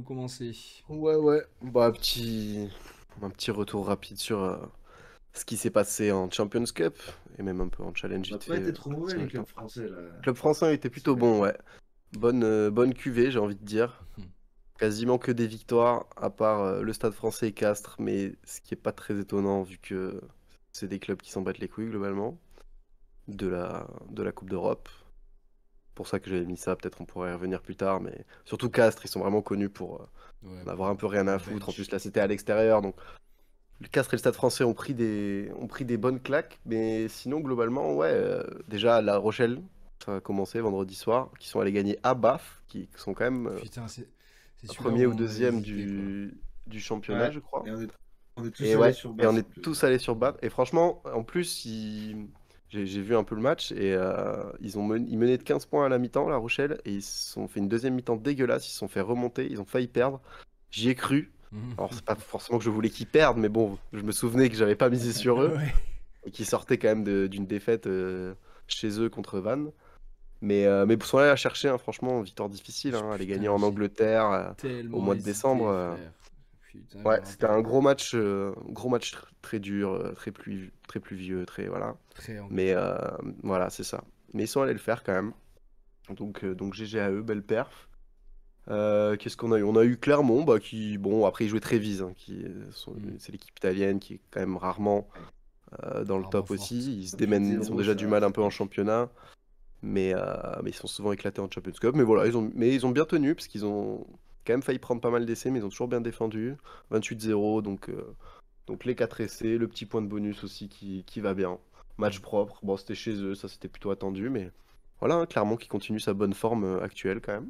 commencer? Ouais. Bah, un petit retour rapide sur ce qui s'est passé en Champions Cup et même un peu en Challenge On n'a vite pas fait été trop quand mauvais, on a les le clubs temps. français, là, Club français était cette plutôt semaine. bon, ouais. Bonne cuvée, j'ai envie de dire. Mhm. Quasiment que des victoires, à part le Stade français et Castres, mais ce qui est pas très étonnant vu que c'est des clubs qui s'en battent les couilles globalement de la Coupe d'Europe. Pour ça que j'avais mis ça, peut-être on pourrait y revenir plus tard, mais surtout Castres, ils sont vraiment connus pour Ouais, en avoir un peu rien pour à le foutre. En bench. plus, là, c'était à l'extérieur, donc le Castres et le Stade français ont pris des bonnes claques, mais sinon, globalement, ouais, déjà La Rochelle, ça a commencé vendredi soir, qui sont allés gagner à Baf, qui sont quand même Putain, c'est celui-là où premier ou on a deuxième hésité, quoi. du championnat, Ouais, je crois. et on est tous Et allés ouais, sur et on BAF est en plus. tous allés sur Baf. Et franchement, en plus, j'ai vu un peu le match, et ils menaient de 15 points à la mi-temps, La Rochelle, et ils se sont fait une deuxième mi-temps dégueulasse, ils se sont fait remonter, ils ont failli perdre. J'y ai cru. Alors, Mhm. c'est pas forcément que je voulais qu'ils perdent, mais bon, je me souvenais que j'avais pas misé sur eux Ouais. et qu'ils sortaient quand même d'une défaite chez eux contre Vannes. Mais pour cela, à chercher, hein, franchement, victoire difficile, hein, aller gagner Putain, en j'ai Angleterre au tellement mois de décembre. hésité, frère. Putain, je me Ouais, c'était rappelle. un gros match très dur, très pluvieux, très voilà. Très Mais anglais. voilà, c'est ça. Mais ils sont allés le faire quand même. Donc GG à eux, belle perf. Qu'est-ce qu'on a eu? On a eu Clermont, bah, qui, bon, après ils jouaient Trévise, hein, Hmm. c'est l'équipe italienne qui est quand même rarement Ouais. dans le Rarement top aussi. forte. Ils se démènent, ils ont 28-0, déjà du mal un ça peu en pique. championnat, mais ils sont souvent éclatés en Champions Cup. Mais voilà, ils ont bien tenu, parce qu'ils ont quand même failli prendre pas mal d'essais, mais ils ont toujours bien défendu. 28-0, donc les 4 essais, le petit point de bonus aussi qui va bien. Match Hmm. propre, bon, c'était chez eux, ça c'était plutôt attendu, mais voilà, hein, Clermont qui continue sa bonne forme actuelle quand même.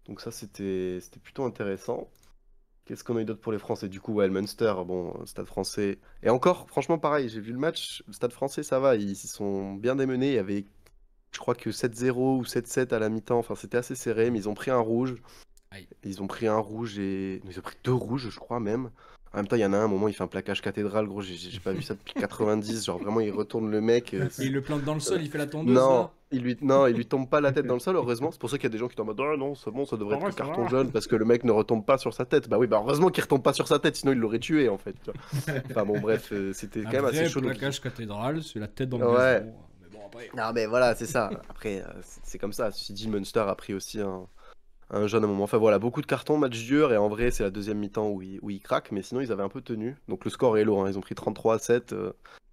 Donc ça, c'était plutôt intéressant. Qu'est-ce qu'on a eu d'autre pour les Français? Du coup, ouais, le Munster, bon, Stade français. Et encore, franchement, pareil, j'ai vu le match. Le Stade français, ça va, ils s'y sont bien démenés. Il y avait, je crois que 7-0 ou 7-7 à la mi-temps. Enfin, c'était assez serré, mais Hmm. ils ont pris un rouge. Aïe. Ils ont pris un rouge et. Ils ont pris deux rouges, je crois même. En même temps, il y en a un moment, il fait un plaquage cathédrale, gros. J'ai pas vu ça depuis 90. Genre, vraiment, il retourne le mec. Et il le plante dans le sol, il fait la tondeuse, Non, là. non, il lui tombe pas la tête dans le sol, heureusement. C'est pour ça qu'il y a des gens qui sont en mode, ah non, c'est bon, ça devrait Ah être ouais, que ça carton va. jaune parce que le mec ne retombe pas sur sa tête. Bah oui, bah heureusement qu'il retombe pas sur sa tête, sinon il l'aurait tué en fait, tu vois. Enfin bon, bref, c'était Un quand même assez vrai chaud. Donc, plaquage cathédrale, c'est la tête dans le ouais, gazon. Mais bon, après. non, mais voilà, c'est ça. Après, c'est comme ça. Ceci dit, Munster a pris aussi un jeune à un moment. Enfin voilà, beaucoup de cartons, match dur, et en vrai, c'est la deuxième mi-temps où ils craquent, mais sinon, ils avaient un peu tenu. Donc le score est lourd, hein. Ils ont pris 33-7,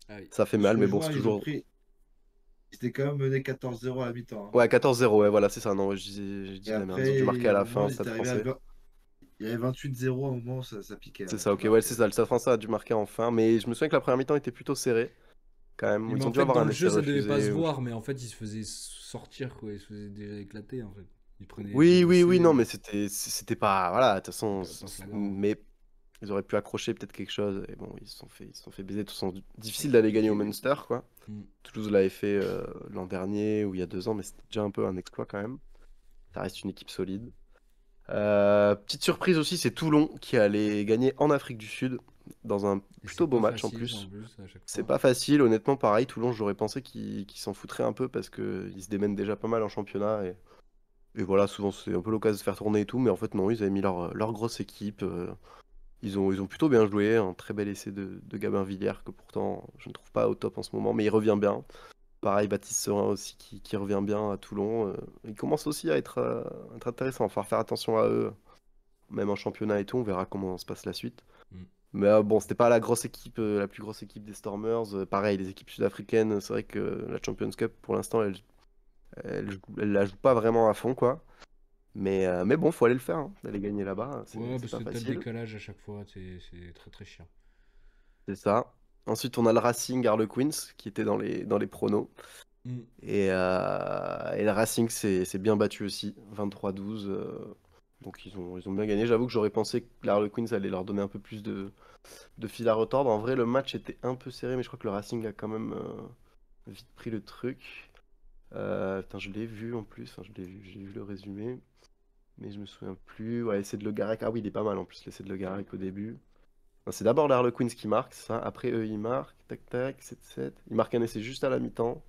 Ah oui. ça fait De ce mal, que mais je bon, vois, c'est toujours. ils étaient quand même menés 14-0 à la mi-temps, hein. Ouais, 14-0, ouais, voilà, c'est ça. Non, j'ai dit Et de la merde. Ils ont dû marquer après, à à un la moment, fin, ils Stade étaient arrivés à français. il y avait 28-0 à un moment, ça piquait, C'est hein, ça, tu ok, ouais, marques. c'est ça. Le Stade français a dû marquer en fin, mais je me souviens que la première mi-temps était plutôt serrée, quand même. Mais Ils en ont dû fait, avoir dans un le jeu, essai ça devait pas se refusé ou je sais voir, pas. mais en fait, il se faisait sortir, quoi. Il se faisait déjà éclater, en fait. Il prenait Oui, des oui, essais, oui, non, mais c'était pas. Voilà, de toute façon. pas flagrant. Mais ils auraient pu accrocher peut-être quelque chose. Et bon, ils se sont fait baiser. De toute façon, difficile d'aller gagner au Munster, quoi. Hmm. Toulouse l'avait fait l'an dernier ou il y a 2 ans, mais c'était déjà un peu un exploit quand même. Ça reste une équipe solide. Petite surprise aussi, c'est Toulon qui allait gagner en Afrique du Sud dans un Et c'est plutôt beau pas match en facile, ça, en plus. plus, à chaque C'est fois. pas facile, honnêtement, pareil. Toulon, j'aurais pensé qu'ils s'en foutraient un peu parce qu'ils se démènent déjà pas mal en championnat. Et voilà, souvent c'est un peu l'occasion de se faire tourner et tout, mais en fait, non, ils avaient mis leur grosse équipe. Ils ont plutôt bien joué. Un très bel essai de Gabin Villière que pourtant je ne trouve pas au top en ce moment, mais il revient bien. Pareil, Baptiste Serin aussi qui revient bien à Toulon. Il commence aussi à être intéressant. Il va falloir faire attention à eux, même en championnat et tout. On verra comment se passe la suite. Hmm. Mais bon, c'était pas la grosse équipe, la plus grosse équipe des Stormers. Pareil, les équipes sud-africaines, c'est vrai que la Champions Cup, pour l'instant, elle la joue pas vraiment à fond, quoi. Mais bon, faut aller le faire, hein. Aller gagner là-bas, c'est Ouais, c'est parce pas que t'as le facile. décalage à chaque fois, c'est très très chiant. C'est ça. Ensuite, on a le Racing Harlequins qui était dans les pronos. Hmm. Et le Racing s'est bien battu aussi, 23-12. Donc ils ont bien gagné. J'avoue que j'aurais pensé que les Harlequins allait leur donner un peu plus de fil à retordre. En vrai, le match était un peu serré, mais je crois que le Racing a quand même vite pris le truc. Putain, je l'ai vu en plus, enfin, j'ai vu le résumé, mais je me souviens plus. Ouais, l'essai de Le Garec. Ah oui, il est pas mal en plus, l'essai de Le Garec au début. Non, c'est d'abord les Harlequins qui marquent, c'est ça. Après, eux, ils marquent. Tac, tac, 7-7. Ils marquent un essai juste à la mi-temps.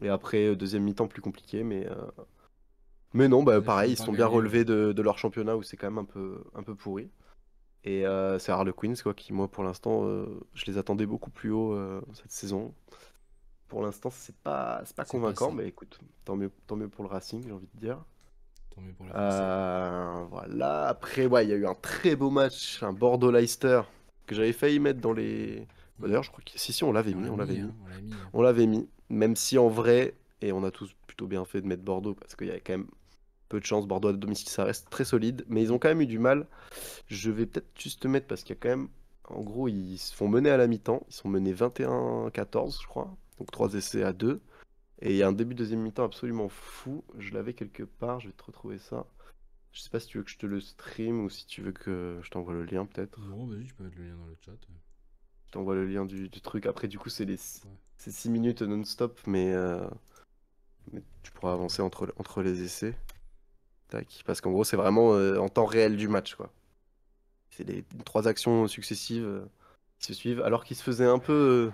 Et après, deuxième mi-temps plus compliqué, mais Mais non, bah Ils pareil, ont ils pas sont bien gagné, relevés de leur championnat où c'est quand même un peu pourri. Et c'est Harlequins, quoi, qui, moi, pour l'instant, je les attendais beaucoup plus haut cette saison. Pour l'instant, c'est pas C'est pas convaincant, ça. mais écoute, tant mieux pour le Racing, j'ai envie de dire. Tant mieux pour les Français. Voilà. Après, ouais, il y a eu un très beau match, un Bordeaux-Leicester, que j'avais failli mettre dans les. Bah, Mm. d'ailleurs, je crois que si, on l'avait Et on mis, l'a on mis, l'avait mis. hein, on l'a mis. On l'avait mis, même si en vrai, et on a tous plutôt bien fait de mettre Bordeaux, parce qu'il y avait quand même peu de chance. Bordeaux à domicile, ça reste très solide, mais ils ont quand même eu du mal. Je vais peut-être juste te mettre, parce qu'il y a quand même. En gros, ils se font mener à la mi-temps. Ils sont menés 21-14, je crois. Donc 3 essais à 2. Et il y a un début de deuxième mi-temps absolument fou. Je l'avais quelque part, je vais te retrouver ça. Je sais pas si tu veux que je te le stream ou si tu veux que je t'envoie le lien peut-être. Non, vas-y, tu peux mettre le lien dans le chat. Je t'envoie le lien du truc. Après, du coup, Ouais. c'est 6 minutes non-stop, mais tu pourras avancer entre les essais. Tac. Parce qu'en gros, c'est vraiment en temps réel du match, quoi. C'est les 3 actions successives qui se suivent, alors qu'ils se faisaient un peu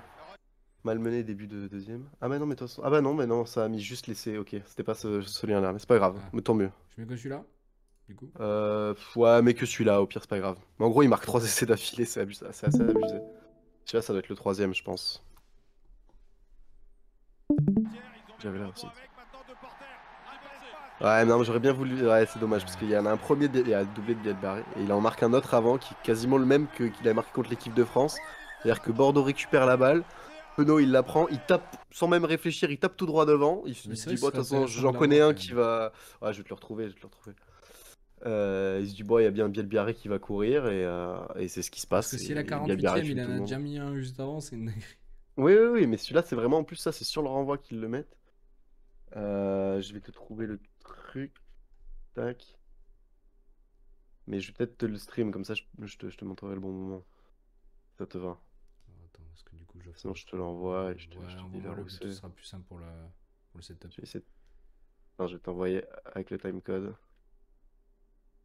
malmener début de deuxième. Ah bah non, mais de toute façon... Ah bah non, mais non, ça a mis juste l'essai. Ok, c'était pas ce lien-là, mais c'est pas grave. Ah. Mais tant mieux. Je mets que celui-là, du coup. Ouais, mais que celui-là, au pire, c'est pas grave. Mais en gros, il marque 3 essais d'affilée, c'est assez abusé. Celui-là, ça doit être le troisième, je pense. J'avais là aussi. Ouais, non, mais j'aurais bien voulu. Ouais, c'est dommage, parce qu'il y en a un premier, il y a doublé de Bielbarré, et il en marque un autre avant, qui est quasiment le même qu'il a marqué contre l'équipe de France. C'est-à-dire que Bordeaux récupère la balle, Penaud, il la prend, il tape, sans même réfléchir, il tape tout droit devant. Mais Il se c'est vrai dit, que bon, ce de serait toute façon, intéressant de j'en connais l'avoir quand un même. qui va. Ouais, je vais te le retrouver, je vais te le retrouver. Il se dit, bon, il y a bien Bielbarré qui va courir, et c'est ce qui se Parce passe. que si à la Et Bielbarré 48ème, il tue tout en le a monde. déjà mis un juste avant, c'est une dinguerie. Oui, oui, oui, mais celui-là, c'est vraiment en plus ça, c'est sur le renvoi qu'ils le mettent. Je vais te trouver le truc. Tac. Mais je vais peut-être te le stream, comme ça je te montrerai le bon moment. Ça te va. Alors, attends, parce que du coup, je dois Sinon, faire je te quoi? l'envoie et Ouais, je te dis là envoie-moi-le, où peut-être que ce c'est. sera plus simple pour le setup. Je vais essayer Non, je vais t'envoyer avec le timecode.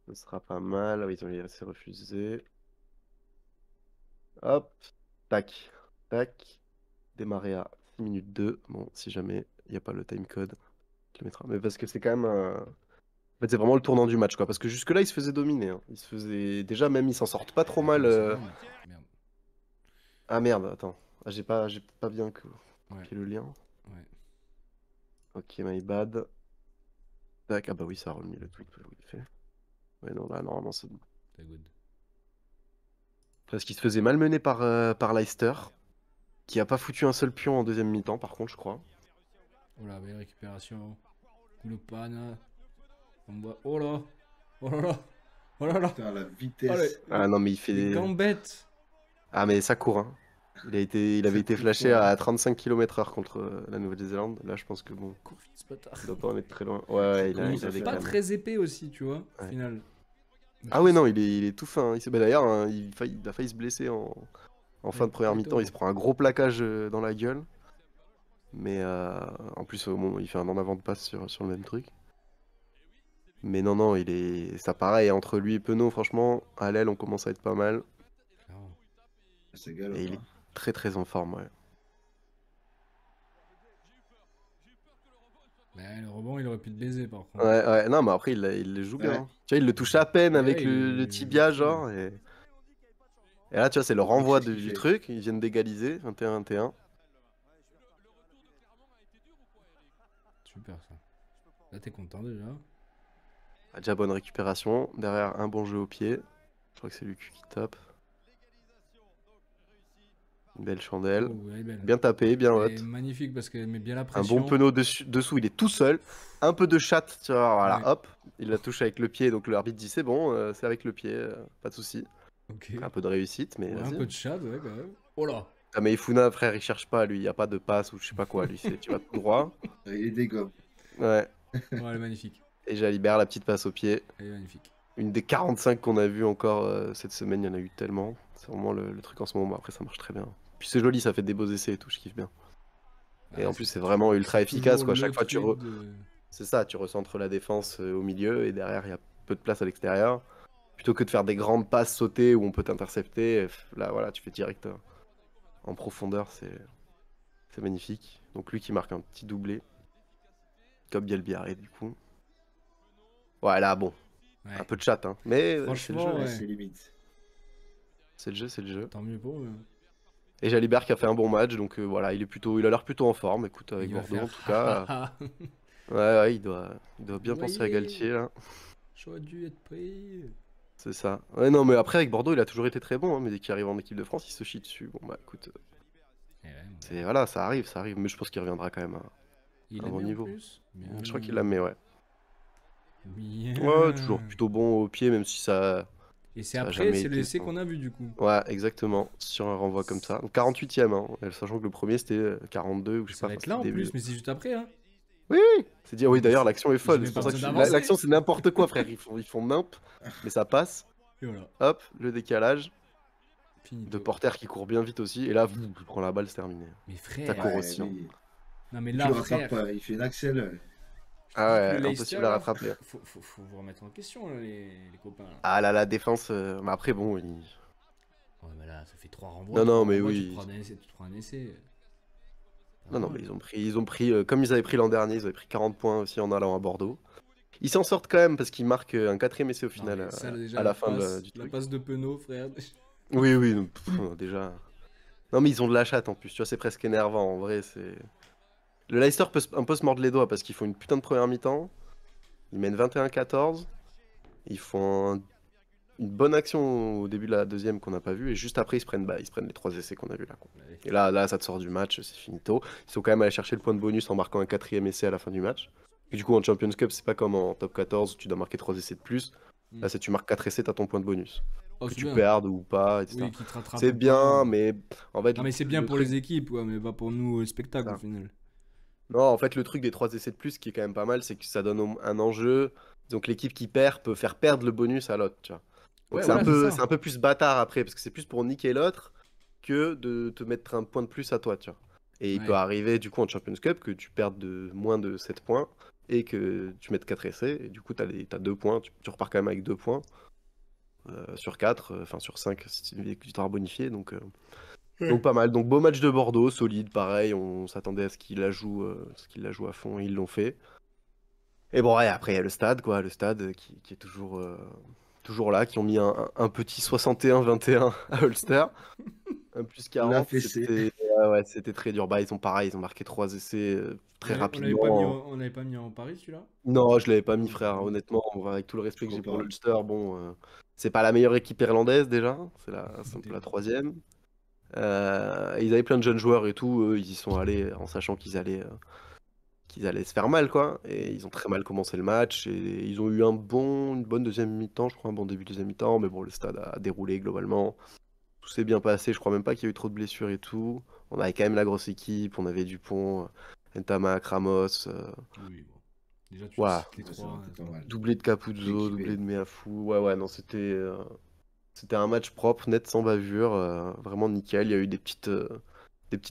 Ce sera pas mal. Ah oui, c'est refusé. Hop. Tac. Tac. Démarrer à 6 minutes 2. Bon, si jamais il n'y a pas le timecode, je le mettrai. Mais parce que c'est quand même En fait, c'est vraiment le tournant du match, quoi. Parce que jusque-là, ils se faisaient dominer, hein. Ils se faisaient... Déjà, même, ils s'en sortent pas trop Attends mal. 2 secondes. Merde. Ah merde, attends. Ah, j'ai pas bien Ouais, copié le lien. ouais. Ok, my bad. Tac. Ah bah oui, ça a remis le tweet que j'avais fait. Ouais, non, là, normalement, c'est bon. T'es good. Parce qu'ils se faisaient malmener par Leicester, qui a pas foutu un seul pion en deuxième mi-temps, par contre, je crois. Oh là, belle récupération. Koulopana. On voit. Oh là. Oh là là. Oh là là. Putain, la Oh, vitesse. Ah non, mais il fait les des... gambettes. Ah, mais ça court, hein. Il avait Ça été court flashé fort, hein. à 35 km/h contre la Nouvelle-Zélande. Là, je pense que bon, Cours vite, ce bâtard. il doit pas en être très loin. Ouais, ouais, Comment il ça a des fait Pas cannes. très épais aussi, tu vois, au Ouais. final. Ah ouais, non, il est tout fin, hein. Bah, d'ailleurs, hein, il a failli se blesser en fin Ouais, de première mi-temps. Il plutôt. se prend un gros plaquage dans la gueule. Mais en plus, au moment, il fait un en avant de passe sur le même truc. Mais non, non, ça pareil, entre lui et Penaud, franchement, à l'aile, on commence à être pas mal. Clairement. C'est Et galop, il est hein. très très en forme, ouais. Mais le rebond, il aurait pu te baiser par contre. Ouais, ouais, non, mais après, il les joue bien, Ouais. hein. Tu vois, il le touche à peine Ouais, avec ouais, le il est tibia, fou, ouais. genre. Et là, tu vois, c'est le Mec, renvoi c'est ce qu'il du fait. truc. Ils viennent d'égaliser, 21-21. Super ça. Là, t'es content déjà. Ah, déjà, bonne récupération. Derrière, un bon jeu au pied. Je crois que c'est Lucu qui tape. Une belle chandelle. Oh, elle est belle. Bien tapé, bien Elle est haute. magnifique parce qu'elle met bien la Un bon pression. Penaud dessous, il est tout seul. Un peu de chatte, tu vois, voilà, Ouais. hop. Il la touche avec le pied, donc l'arbitre dit c'est bon, c'est avec le pied, pas de souci. Ok. Un peu de réussite, mais Ouais, un vas-y. peu de chat, ouais, quand même. Oh là. Ah, mais Ifuna, frère, il cherche pas, lui, il y a pas de passe ou je sais pas quoi, lui, tu vas tout droit. Il est dégomme. Ouais. Ouais, elle est magnifique. Et Jalibert, la petite passe au pied. Elle est magnifique. Une des 45 qu'on a vu encore cette semaine, il y en a eu tellement. C'est vraiment le truc en ce moment. Bon, après, ça marche très bien. Puis c'est joli, ça fait des beaux essais et tout, je kiffe bien. Et Ah, en plus, c'est vraiment ultra efficace, toujours quoi. le Chaque fois, truc de... c'est ça, tu recentres la défense au milieu et derrière, il y a peu de place à l'extérieur. Plutôt que de faire des grandes passes sautées où on peut t'intercepter, là, voilà, tu fais direct en profondeur, c'est magnifique. Donc lui qui marque un petit doublé, comme Bielbiarré, du coup. Ouais, là, bon, Ouais. un peu de chat, hein. Mais c'est le Franchement, jeu. Ouais, ouais. c'est limite. C'est le jeu, c'est le jeu. Tant mieux pour eux. Hein. Et Jalibert qui a fait un bon match, donc voilà, il a l'air plutôt en forme, écoute, avec Il va Bordeaux faire en tout cas. ha. Ouais, il doit Vous bien penser à voyez, Galtier, là. j'aurais dû être pris. C'est ça. Ouais, non, mais après, avec Bordeaux, il a toujours été très bon, hein, mais dès qu'il arrive en équipe de France, il se chie dessus. Bon, bah écoute, Eh ouais, mon c'est gars. voilà, ça arrive, ça arrive. Mais je pense qu'il reviendra quand même Il à un la bon met en niveau. plus. Bien. Je crois qu'il la met, ouais. Ouais, toujours Bien. plutôt bon au pied, même si Et c'est ça a après, jamais c'est le été essai son. qu'on a vu du coup. Ouais, exactement, sur un renvoi comme ça. Donc 48e, hein, sachant que le premier c'était 42 ou je sais Ça pas, va enfin, être là c'était en début. plus, mais c'est juste après. Hein. Oui, oui, c'est dire, oui, Mais d'ailleurs, l'action est j'ai folle. même C'est pas pour ça que besoin d'avancer. l'action c'est n'importe quoi, frère. Ils font nimp, mais ça passe. Et voilà, Hop, le décalage. De finito. Porter qui court bien vite aussi. Et là, il prend la balle, c'est terminé. Mais Ça frère. court Ouais, aussi, hein. lui, Non mais tu là, le rattrapes frère. pas. Il fait une accel. Je te Ah dis que le ouais, Leicester impossible à là, rattraper. faut vous remettre en question là, les copains. Là. Ah là, la défense. Mais après, bon, Ouais, mais là, ça fait 3 renvois. non, non, 3 mais renvois, oui. tu te prends un essai. Pas Non, non, mais normal. ils ont pris comme ils avaient pris l'an dernier, ils avaient pris 40 points aussi en allant à Bordeaux. Ils s'en sortent quand même parce qu'ils marquent un quatrième essai au Non final mais ça déjà, à la fin du la truc. passe de Penaud, frère. Oui, oui, donc, déjà. Non, mais ils ont de la chatte en plus, tu vois, c'est presque énervant en vrai. Le Leicester peut un peu se mordre les doigts parce qu'ils font une putain de première mi-temps. Ils mènent 21-14. Ils font une bonne action au début de la deuxième qu'on n'a pas vu et juste après ils se prennent les 3 essais qu'on a vu là, quoi. Ouais. Et là ça te sort du match, c'est finito. Ils sont quand même allés chercher le point de bonus en marquant un quatrième essai à la fin du match. Et du coup en Champions Cup c'est pas comme en top 14 où tu dois marquer 3 essais de plus. Là c'est tu marques 4 essais, t'as ton point de bonus. Oh, Que c'est tu bien. perdes ou pas, etc. Oui, qui te rattrape C'est ou pas. bien, mais en fait Non mais c'est bien le pour truc. les équipes, ouais, mais pas pour nous au spectacle au Ça. final. Non, en fait le truc des 3 essais de plus qui est quand même pas mal, c'est que ça donne un enjeu. Donc l'équipe qui perd peut faire perdre le bonus à l'autre, tu vois. Donc Ouais, voilà, c'est c'est ça. un peu plus bâtard après, parce que c'est plus pour niquer l'autre que de te mettre un point de plus à toi, tu vois. Et il peut Ouais. arriver du coup en Champions Cup que tu perdes de moins de 7 points et que tu mettes 4 essais, et du coup t'as 2 points, tu repars quand même avec 2 points sur 4, enfin sur 5 si tu t'auras bonifié, donc pas mal. Donc beau match de Bordeaux, solide, pareil, on s'attendait à ce qu'ils la jouent à fond, et ils l'ont fait. Et bon, ouais, après il y a le stade, quoi, le stade qui est toujours là, qui ont mis un petit 61-21 à Ulster. Un plus La 40, fessée. ouais, c'était très dur. Bah, ils ont marqué 3 essais très rapidement. On l'avait pas mis en Paris celui-là? Non, je l'avais pas mis, Non, je l'ai pas frère. mis. Honnêtement, avec tout le Je respect que crois j'ai pour pas. l'Ulster, bon, c'est pas la meilleure équipe irlandaise déjà. C'est un peu la Des- troisième. Ils avaient plein de jeunes joueurs et tout. Eux, ils y sont allés en sachant qu'ils allaient se faire mal, quoi. Et ils ont très mal commencé le match. Et ils ont eu une bonne deuxième mi-temps, je crois, un bon début de deuxième mi-temps. Mais bon, le stade a déroulé globalement. Tout s'est bien passé. Je crois même pas qu'il y a eu trop de blessures et tout. On avait quand même la grosse équipe. On avait Dupont, Ntamak, Ramos. Oui, bon. Déjà, tu Voilà. cites les Ouais, ça trois. aurait été C'est pas pas... mal. Doublé de Capuzzo, doublé Équipé. de Meafou. Ouais, ouais, non, c'était un match propre, net, sans bavure. Vraiment nickel. Il y a eu des petites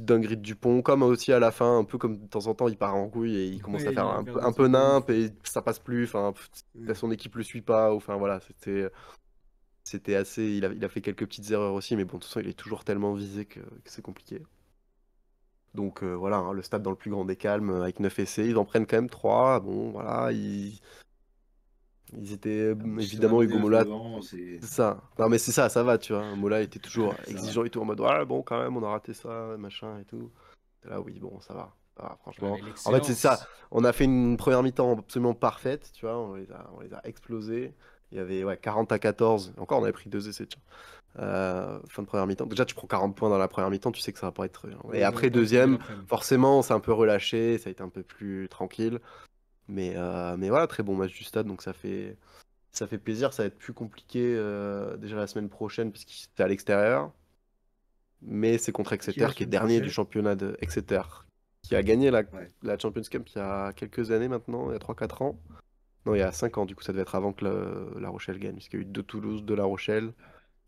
dingueries de Dupont, comme aussi à la fin, un peu comme de temps en temps, il part en couille et il commence à Ouais, faire il va faire des un peu trucs de ouf. nimp et ça passe plus. Enfin, Ouais. son équipe le suit pas. Enfin, voilà, c'était assez. Il a fait quelques petites erreurs aussi, mais bon, de toute façon, il est toujours tellement visé que c'est compliqué. Donc voilà, hein, le stade dans le plus grand des calmes, avec 9 essais, ils en prennent quand même 3. Bon, voilà, ils étaient Ah, mais si t'en as évidemment mis Hugo 9 Mola, devant, c'est. c'est ça. Non mais c'est ça, ça va, tu vois. Mola était toujours Ça va. exigeant et tout en mode ouais bon quand même on a raté ça, machin et tout. Et là oui bon ça va. Ça va, Ouais, franchement. mais En fait c'est ça, l'excellence. on a fait une première mi-temps absolument parfaite, tu vois, on les a explosés. Il y avait ouais, 40-14, encore on avait pris 2 essais, tiens. Fin de première mi-temps. Déjà tu prends 40 points dans la première mi-temps, tu sais que ça va pas être très bien. Et Ouais, ça va après pas être une belle deuxième, après-midi. forcément on s'est un peu relâché, ça a été un peu plus tranquille. Mais voilà, très bon match du stade, donc ça fait plaisir, ça va être plus compliqué déjà la semaine prochaine parce que c'était à l'extérieur. Mais c'est contre C'est qui Exeter la qui est semaine dernier du prochaine? championnat de Exeter, qui a gagné Ouais. la Champions Cup il y a quelques années maintenant, il y a 3-4 ans. Non, il y a 5 ans, du coup ça devait être avant que La Rochelle gagne, puisqu'il y a eu de Toulouse, de La Rochelle,